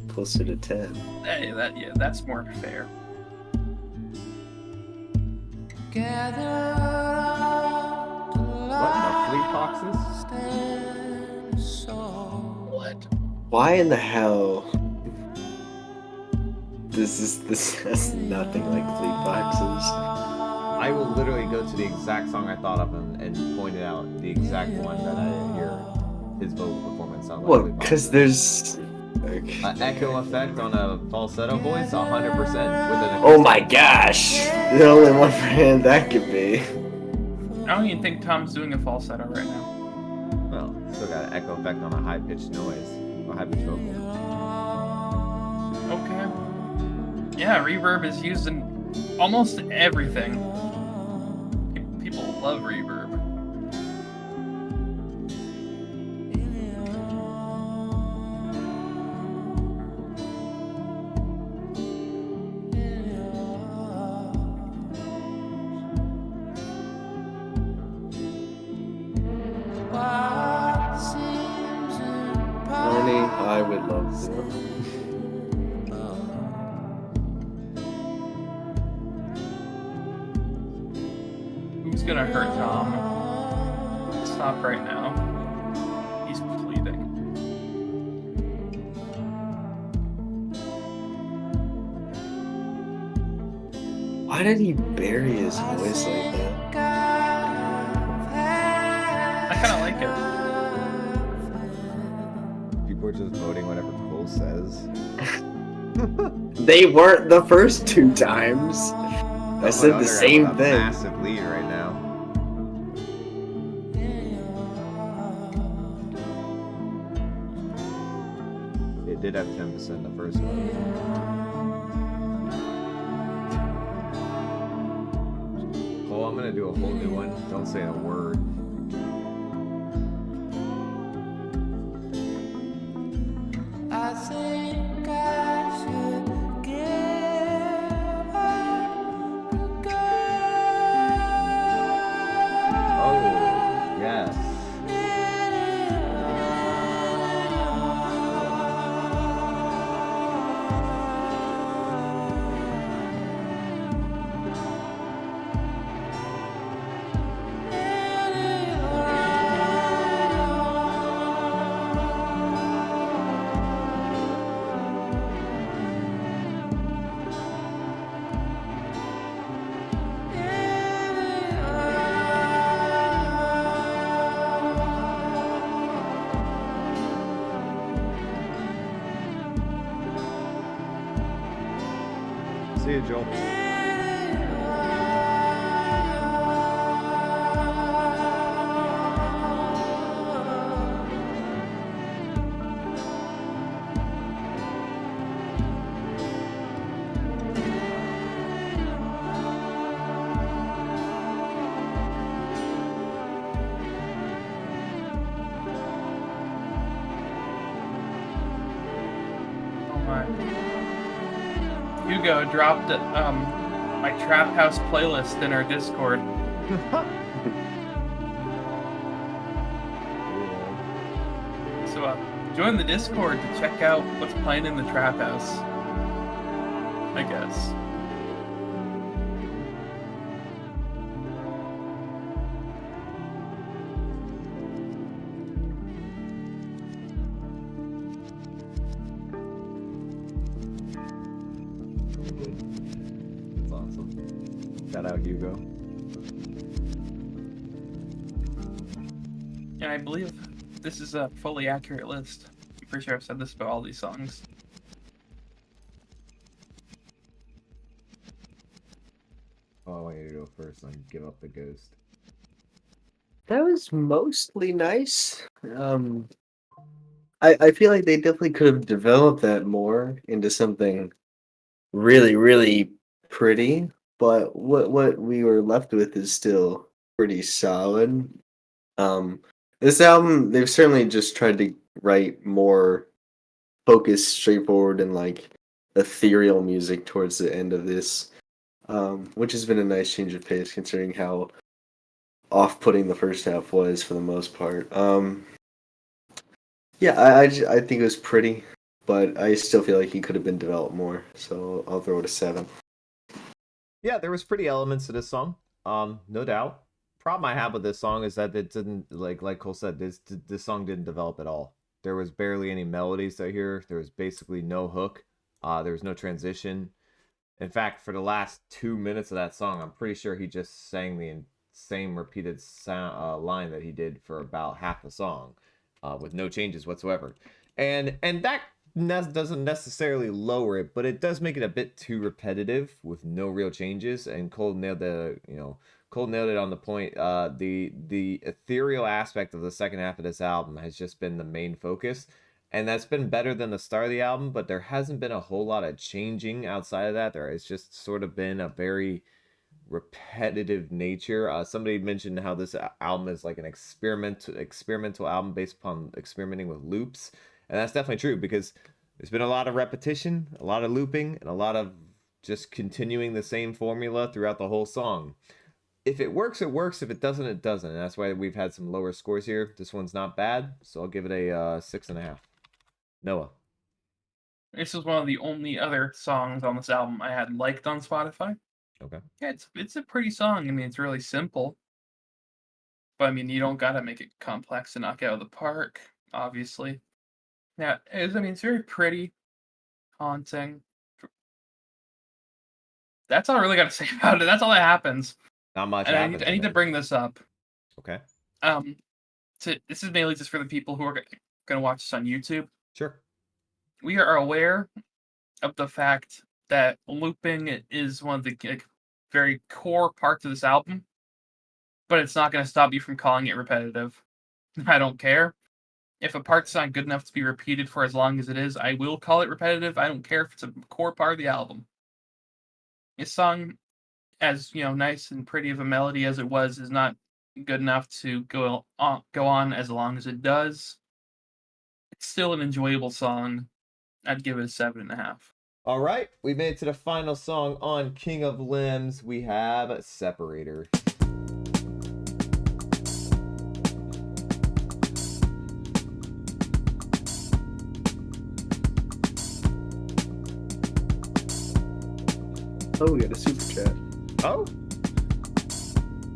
Closer to 10.
Hey, that's more fair.
What, the Fleet Foxes?
What?
Why in the hell? This has nothing like Fleet Foxes.
I will literally go to the exact song I thought of and point it out, the exact one that I hear his vocal performance sound like.
Well,
really
because
positive.
there's
Echo effect on a falsetto voice, 100% with an
Oh my
acoustic
gosh! The only one for him that could be.
I don't even think Tom's doing a falsetto right now.
Well, still got an echo effect on a high pitched noise or high pitched vocal.
Okay. Yeah, reverb is used in almost everything. People love reverb.
Tony, I would love to.
Who's gonna hurt Tom? Stop right now. He's pleading.
Why did he bury his voice like that?
I kind of like it.
People are just voting whatever Cole says.
They weren't the first 2 times. I said the same thing.
Massive lead right now. It did have 10% the first one. Cole, I'm gonna do a whole new one. Don't say a word.
I think I should give up the girl.
Oh, yes. See you, Joel.
Oh my. Hugo dropped my Trap House playlist in our Discord. So join the Discord to check out what's playing in the Trap House. I guess.
That's awesome. Shout out, Hugo.
And I believe this is a fully accurate list. I'm pretty sure I've said this about all these songs.
Oh, I want you to go first and give up the ghost.
That was mostly nice. I feel like they definitely could have developed that more into something really, really pretty. But what we were left with is still pretty solid. This album, they've certainly just tried to write more focused, straightforward, and like ethereal music towards the end of this, which has been a nice change of pace considering how off-putting the first half was for the most part. Yeah, I think it was pretty, but I still feel like he could have been developed more. So I'll throw it a 7.
Yeah, there was pretty elements to this song. No doubt. Problem I have with this song is that it didn't, like Cole said, this song didn't develop at all. There was barely any melodies I hear. There was basically no hook. There was no transition. In fact, for the last 2 minutes of that song, I'm pretty sure he just sang the same repeated line that he did for about half the song, with no changes whatsoever. And that doesn't necessarily lower it, but it does make it a bit too repetitive with no real changes. And Cole nailed it on the point. The ethereal aspect of the second half of this album has just been the main focus. And that's been better than the start of the album, but there hasn't been a whole lot of changing outside of that. There has just sort of been a very repetitive nature. Somebody mentioned how this album is like an experimental album based upon experimenting with loops. And that's definitely true, because there's been a lot of repetition, a lot of looping, and a lot of just continuing the same formula throughout the whole song. If it works, it works. If it doesn't, it doesn't. And that's why we've had some lower scores here. This one's not bad, so I'll give it a 6.5. Noah.
This is one of the only other songs on this album I had liked on Spotify.
Okay.
Yeah, it's a pretty song. I mean, it's really simple. But I mean, you don't gotta make it complex to knock it out of the park, obviously. Yeah, it's very pretty, haunting. That's all I really gotta say about it. That's all that happens.
Not much
And
happens.
I need to bring this up.
Okay.
This is mainly just for the people who are gonna watch this on YouTube.
Sure.
We are aware of the fact that looping is one of the very core parts of this album, but it's not going to stop you from calling it repetitive. I don't care. If a part's not good enough to be repeated for as long as it is, I will call it repetitive. I don't care if it's a core part of the album. This song, as nice and pretty of a melody as it was, is not good enough to go on as long as it does. It's still an enjoyable song. I'd give it a 7.5.
All right, we made it to the final song on King of Limbs. We have Separator.
Oh, we got a super chat.
Oh,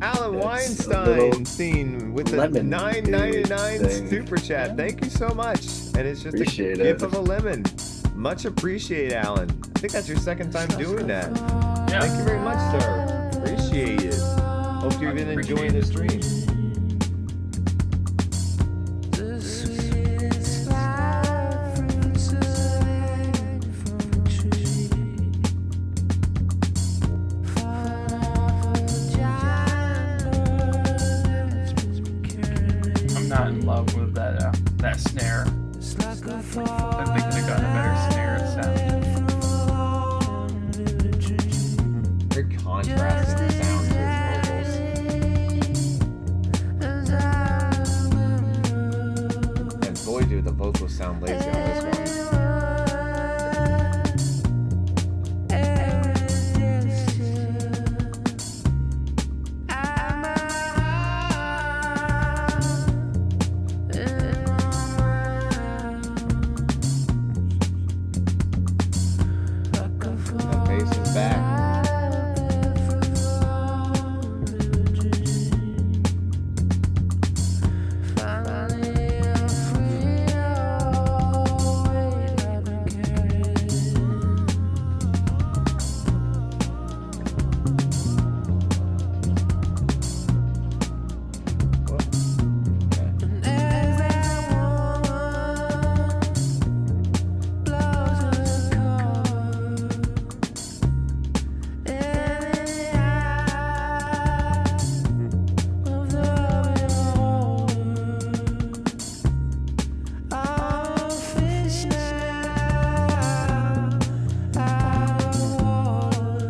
Alan
That's a
Weinstein
little
seen with the
lemon
$9.99
thing.
super chat. Thank you so much. And it's just
Appreciate
a gift
it.
of a lemon. Much appreciate, Alan. I think that's your second time doing that.
Yeah.
Thank you very much, sir. Appreciate it. Hope you've been enjoying the stream.
I'm not in love with that snare. I think they could have gotten a better snare sound.
Very contrasting sound to his vocals. And boy, do the vocals sound lazy on this one. The bass is back.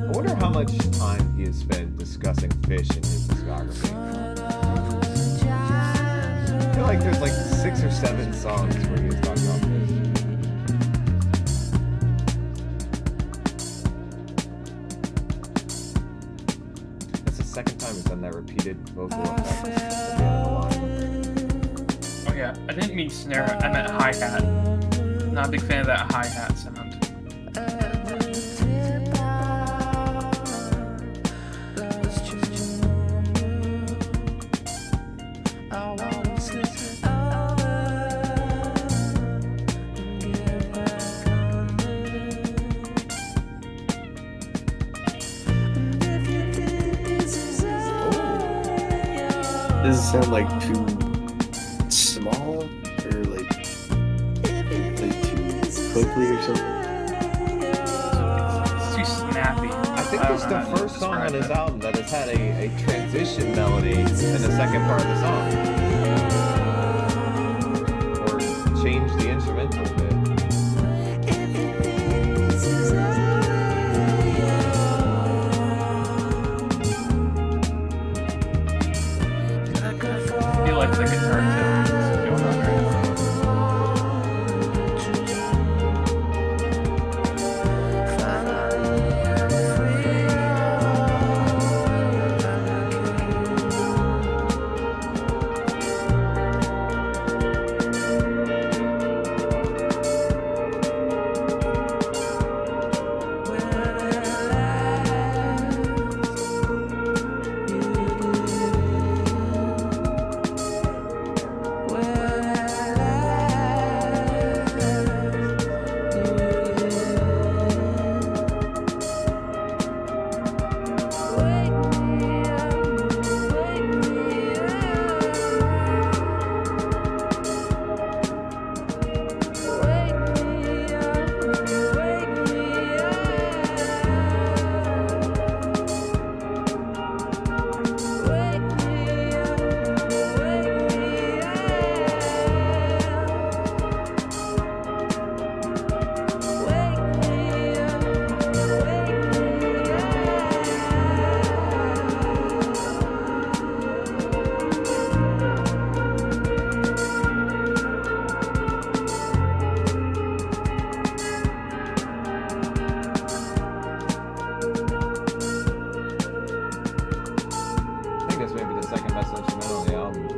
I wonder how much time he has spent discussing Fish in his discography. I feel like there's like 6 or 7 songs where he was talking about Fish. That's the second time he's done that repeated vocal effect at the end of the line.
Oh yeah, I didn't mean snare. I meant hi-hat. Not a big fan of that hi-hat sound.
Does it sound like too small or like too quickly or something?
It's too snappy.
I think
I
this
don't
is
know
the
how to
first song on
describe
his
it.
album that has had a transition melody in the second part of the song. Or changed the instrumental a bit.
I feel like the guitar tones going on right now.
I think this may be the second best instrumental on the album.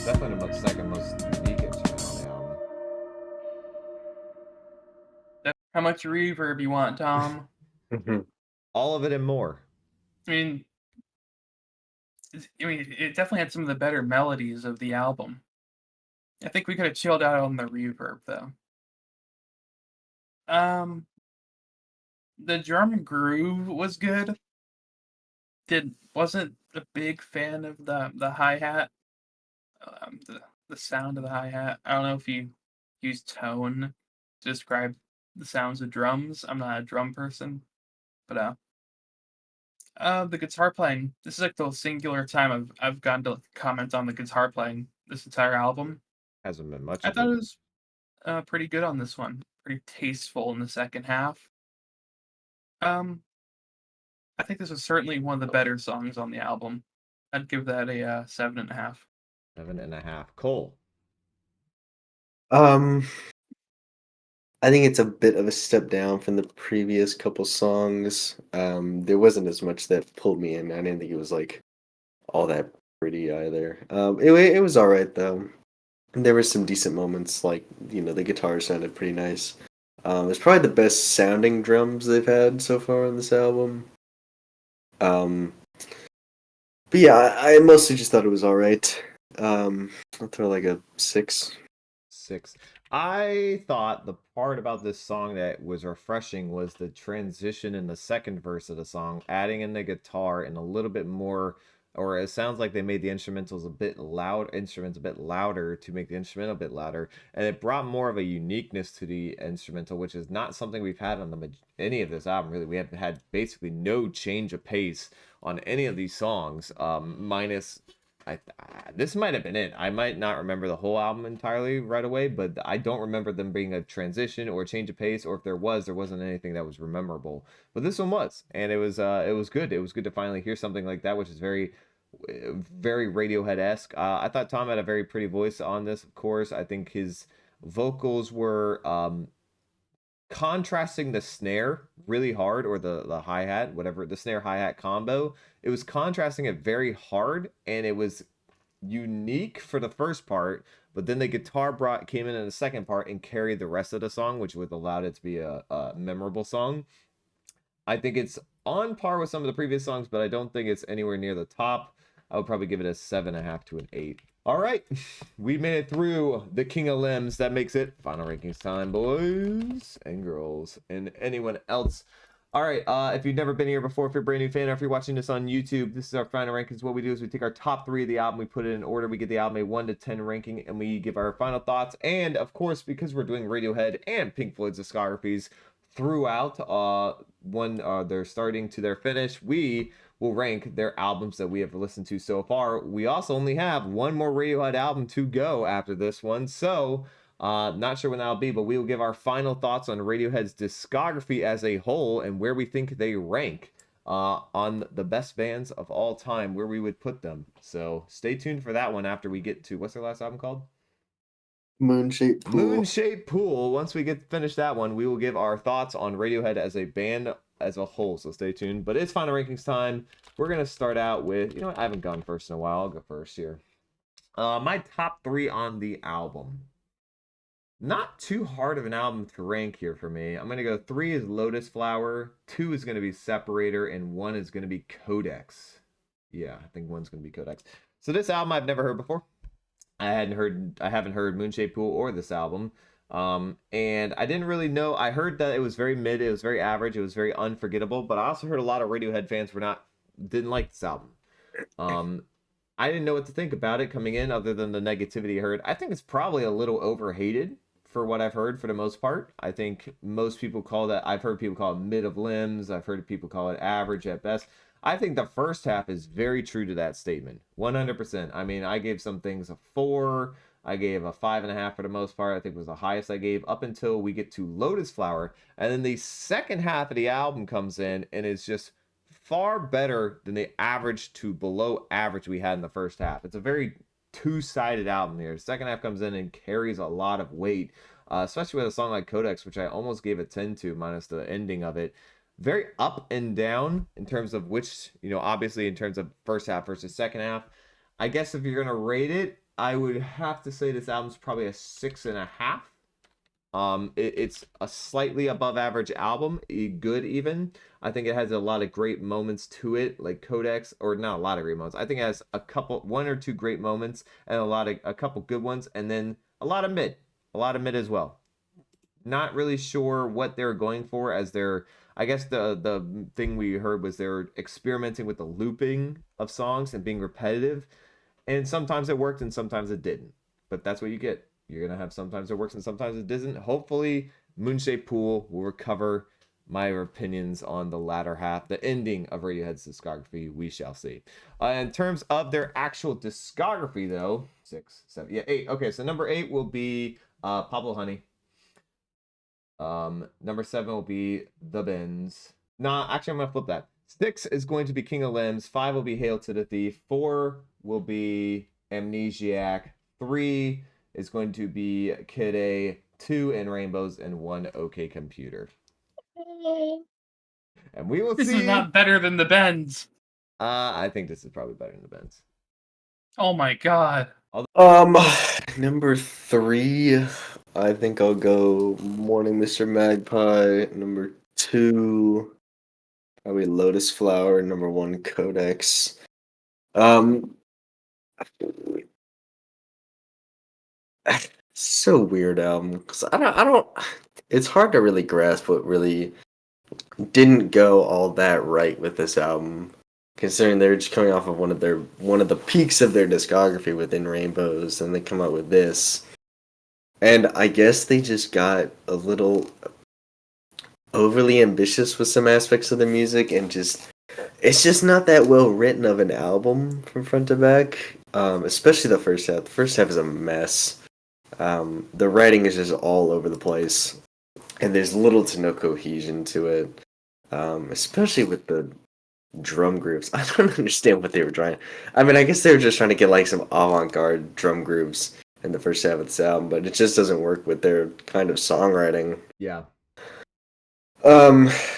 Definitely the second most unique instrument on the album.
How much reverb you want, Tom?
All of it and more.
I mean, it definitely had some of the better melodies of the album. I think we could have chilled out on the reverb though. The drum groove was good. Wasn't a big fan of the hi hat. The sound of the hi hat. I don't know if you use tone to describe the sounds of drums. I'm not a drum person, but the guitar playing. This is like the singular time I've gotten to comment on the guitar playing this entire album.
Hasn't been much
I
of
thought
it.
it was pretty good on this one. Pretty tasteful in the second half. Um, I think this was certainly one of the better songs on the album. I'd give that a 7.5.
7.5. Cole.
Um, I think it's a bit of a step down from the previous couple songs. There wasn't as much that pulled me in. I didn't think it was like all that pretty either. It was all right though. There were some decent moments, like the guitar sounded pretty nice. It's probably the best sounding drums they've had so far on this album. Um, but yeah, I mostly just thought it was all right. I'll throw like a 6.
6. I thought the part about this song that was refreshing was the transition in the second verse of the song, adding in the guitar and a little bit more, or it sounds like they made the instruments a bit louder to make the instrumental a bit louder, and it brought more of a uniqueness to the instrumental, which is not something we've had on any of this album. Really, we have had basically no change of pace on any of these songs, minus this might have been it. I might not remember the whole album entirely right away, but I don't remember them being a transition or a change of pace, or if there wasn't anything that was memorable. But this one was, and it was good. It was good to finally hear something like that, which is very Radiohead-esque. I thought Tom had a very pretty voice on this, of course. I think his vocals were contrasting the snare really hard, or the hi-hat, whatever, the snare hi-hat combo. It was contrasting it very hard, and it was unique for the first part, but then the guitar came in the second part and carried the rest of the song, which would allowed it to be a memorable song. I think it's on par with some of the previous songs, but I don't think it's anywhere near the top. I would probably give it a 7.5 to an 8. All right, we made it through the King of Limbs. That makes it final rankings time, boys and girls, and anyone else. All right, if you've never been here before, if you're a brand new fan, or if you're watching this on YouTube, this is our final rankings. What we do is we take our top 3 of the album, we put it in order, we get the album a 1 to 10 ranking, and we give our final thoughts. And of course, because we're doing Radiohead and Pink Floyd's discographies throughout, when they're starting to their finish, we will rank their albums that we have listened to so far. We also only have one more Radiohead album to go after this one, so not sure when that'll be, but we will give our final thoughts on Radiohead's discography as a whole and where we think they rank on the best bands of all time, where we would put them. So stay tuned for that one after we get to, what's their last album called?
Moonshaped Pool.
Moonshaped Pool. Once we get finished that one, we will give our thoughts on Radiohead as a band as a whole, so stay tuned. But it's final rankings time. We're gonna start out with, you know what, I haven't gone first in a while. I'll go first here. My top 3 on the album. Not too hard of an album to rank here for me. I'm gonna go 3 is Lotus Flower, 2 is gonna be Separator, and 1 is gonna be Codex. Yeah, I think 1's gonna be Codex. So this album I've never heard before. I haven't heard Moonshaped Pool or this album. And I didn't really know. I heard that it was very mid, it was very average, it was very unforgettable, but I also heard a lot of Radiohead fans didn't like this album. I didn't know what to think about it coming in other than the negativity I heard. I think it's probably a little overhated for what I've heard for the most part. I think most people I've heard people call it mid of limbs, I've heard people call it average at best. I think the first half is very true to that statement. 100%. I mean, I gave some things a 4. I gave a 5.5 for the most part. I think was the highest I gave up until we get to Lotus Flower. And then the second half of the album comes in and is just far better than the average to below average we had in the first half. It's a very two-sided album here. The second half comes in and carries a lot of weight, especially with a song like Codex, which I almost gave a 10 to, minus the ending of it. Very up and down in terms of which, obviously in terms of first half versus second half. I guess if you're going to rate it, I would have to say this album's probably a 6.5. It's a slightly above average album, good even. I think it has a lot of great moments to it, like Codex, or not a lot of great moments. I think it has one or two great moments and a couple good ones, and then a lot of mid as well. Not really sure what they're going for as I guess the thing we heard was they're experimenting with the looping of songs and being repetitive. And sometimes it worked and sometimes it didn't. But that's what you get. You're going to have sometimes it works and sometimes it doesn't. Hopefully, Moonshaped Pool will recover my opinions on the latter half, the ending of Radiohead's discography. We shall see. In terms of their actual discography, though, 6, 7, 8. Okay, so number 8 will be Pablo Honey. Number 7 will be The Bends. Nah, actually, I'm going to flip that. 6 is going to be King of Limbs. 5 will be Hail to the Thief. 4 will be Amnesiac. 3 is going to be Kid A. 2 In Rainbows, and 1 OK Computer. And we will see.
This is not better than The Bends.
I think this is probably better than The Bends.
Oh my god.
Number 3, I think I'll go Morning Mr. Magpie. Number 2, probably Lotus Flower. Number 1, Codex. So weird album, because I don't. It's hard to really grasp what really didn't go all that right with this album, considering they're just coming off of one of the peaks of their discography within Rainbows, and they come out with this. And I guess they just got a little overly ambitious with some aspects of the music, and it's just not that well written of an album from front to back. Especially the first half. The first half is a mess. The writing is just all over the place, and there's little to no cohesion to it. Especially with the drum grooves. I don't understand what they were trying. I mean, I guess they were just trying to get like some avant-garde drum grooves in the first half of the album, but it just doesn't work with their kind of songwriting.
Yeah.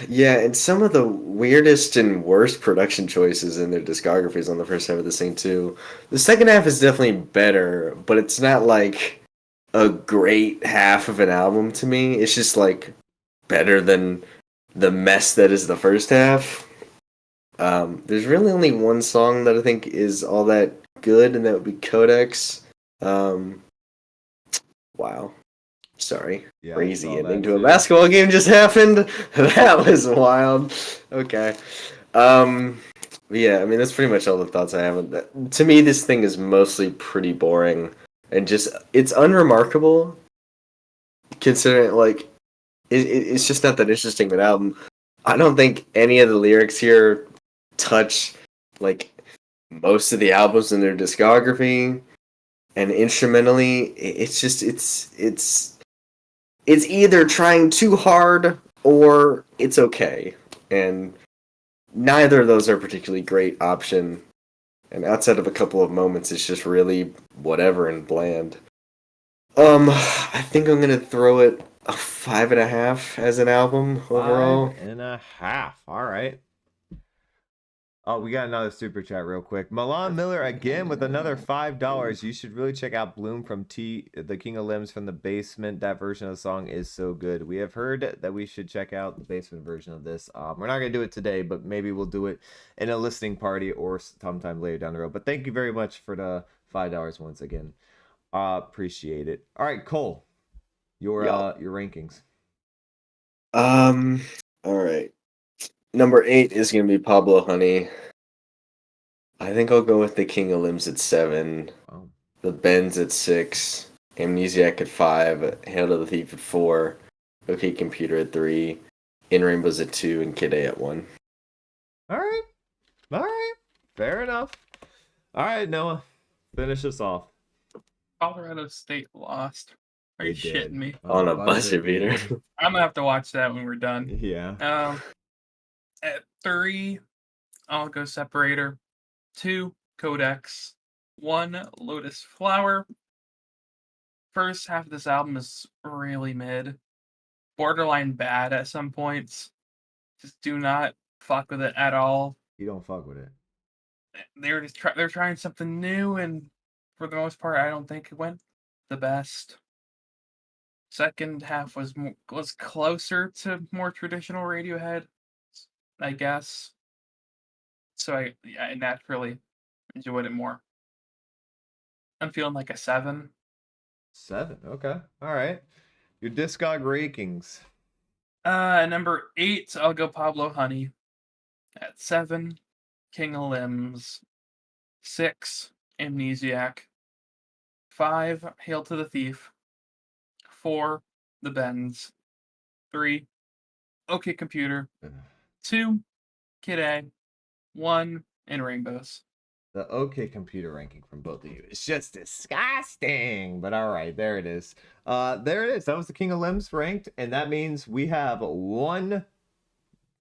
Yeah, and some of the weirdest and worst production choices in their discographies on the first half of this thing too. The second half is definitely better, but it's not like a great half of an album to me. It's just like better than the mess that is the first half. There's really only one song that I think is all that good, and that would be Codex. Wow. Sorry.
Yeah, I
Crazy
saw
ending
that
to a
too.
basketball game just happened. That was wild. Okay. Yeah, I mean that's pretty much all the thoughts I have. To me, this thing is mostly pretty boring and just it's unremarkable considering like it's just not that interesting of an album. I don't think any of the lyrics here touch like most of the albums in their discography, and instrumentally, it's either trying too hard or it's okay, and neither of those are a particularly great option. And outside of a couple of moments, it's just really whatever and bland. I think I'm gonna throw it a 5.5 as an album overall.
5.5. All right. Oh, we got another super chat real quick. Milan Miller again with another $5. You should really check out Bloom from the King of Limbs from the Basement. That version of the song is so good. We have heard that we should check out the Basement version of this. We're not gonna do it today, but maybe we'll do it in a listening party or sometime later down the road. But thank you very much for the $5 once again. Appreciate it. All right, Cole, your rankings.
All right. Number 8 is gonna be Pablo Honey. I think I'll go with the King of Limbs at 7.
Wow.
The Bends at 6. Amnesiac at 5. Hail to the Thief at 4. OK Computer at 3. In Rainbows at 2. And Kid A at 1.
All right. All right. Fair enough. All right, Noah. Finish us off.
Colorado State lost. Are you
They did.
shitting me?
On a buzzer beater.
I'm gonna have to watch that when we're done.
Yeah.
At 3, I'll go Separator. 2, Codex. 1, Lotus Flower. First half of this album is really mid, borderline bad at some points. Just do not fuck with it at all.
You don't fuck with it.
They're trying something new, and for the most part, I don't think it went the best. Second half was closer to more traditional Radiohead, I guess. So I naturally enjoyed it more. I'm feeling like a 7.
7. Okay. All right. Your Discog rankings.
Number 8, I'll go Pablo Honey. At 7, King of Limbs. 6, Amnesiac. 5, Hail to the Thief. 4, The Bends. 3, OK Computer. 2, Kid A. 1, In Rainbows.
The OK Computer ranking from both of you is just disgusting. But all right, there it is. There it is. That was the King of Limbs ranked, and that means we have one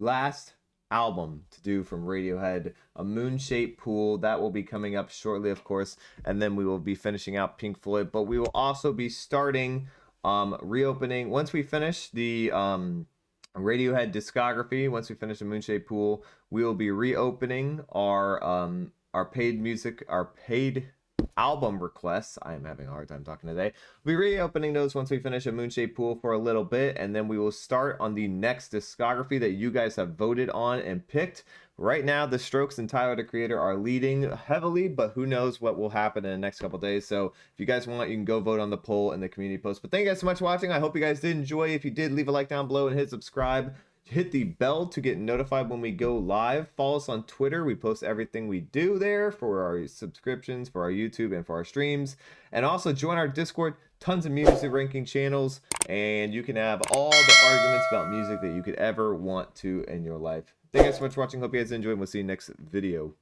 last album to do from Radiohead, A Moon-Shaped Pool. That will be coming up shortly, of course, and then we will be finishing out Pink Floyd. But we will also be starting reopening once we finish the Radiohead discography. Once we finish the Moon-Shaped Pool, we will be reopening our paid album requests. I am having a hard time talking today. We'll be reopening those once we finish a Moon-Shaped Pool for a little bit, and then we will start on the next discography that you guys have voted on and picked. Right now, The Strokes and Tyler, the Creator, are leading heavily, but who knows what will happen in the next couple days. So if you guys want, you can go vote on the poll in the community post. But thank you guys so much for watching. I hope you guys did enjoy. If you did, leave a like down below and hit subscribe. Hit the bell to get notified when we go live. Follow us on Twitter. We post everything we do there for our subscriptions, for our YouTube, and for our streams. And also join our Discord. Tons of music ranking channels. And you can have all the arguments about music that you could ever want to in your life. Thank you guys so much for watching. Hope you guys enjoyed. We'll see you next video.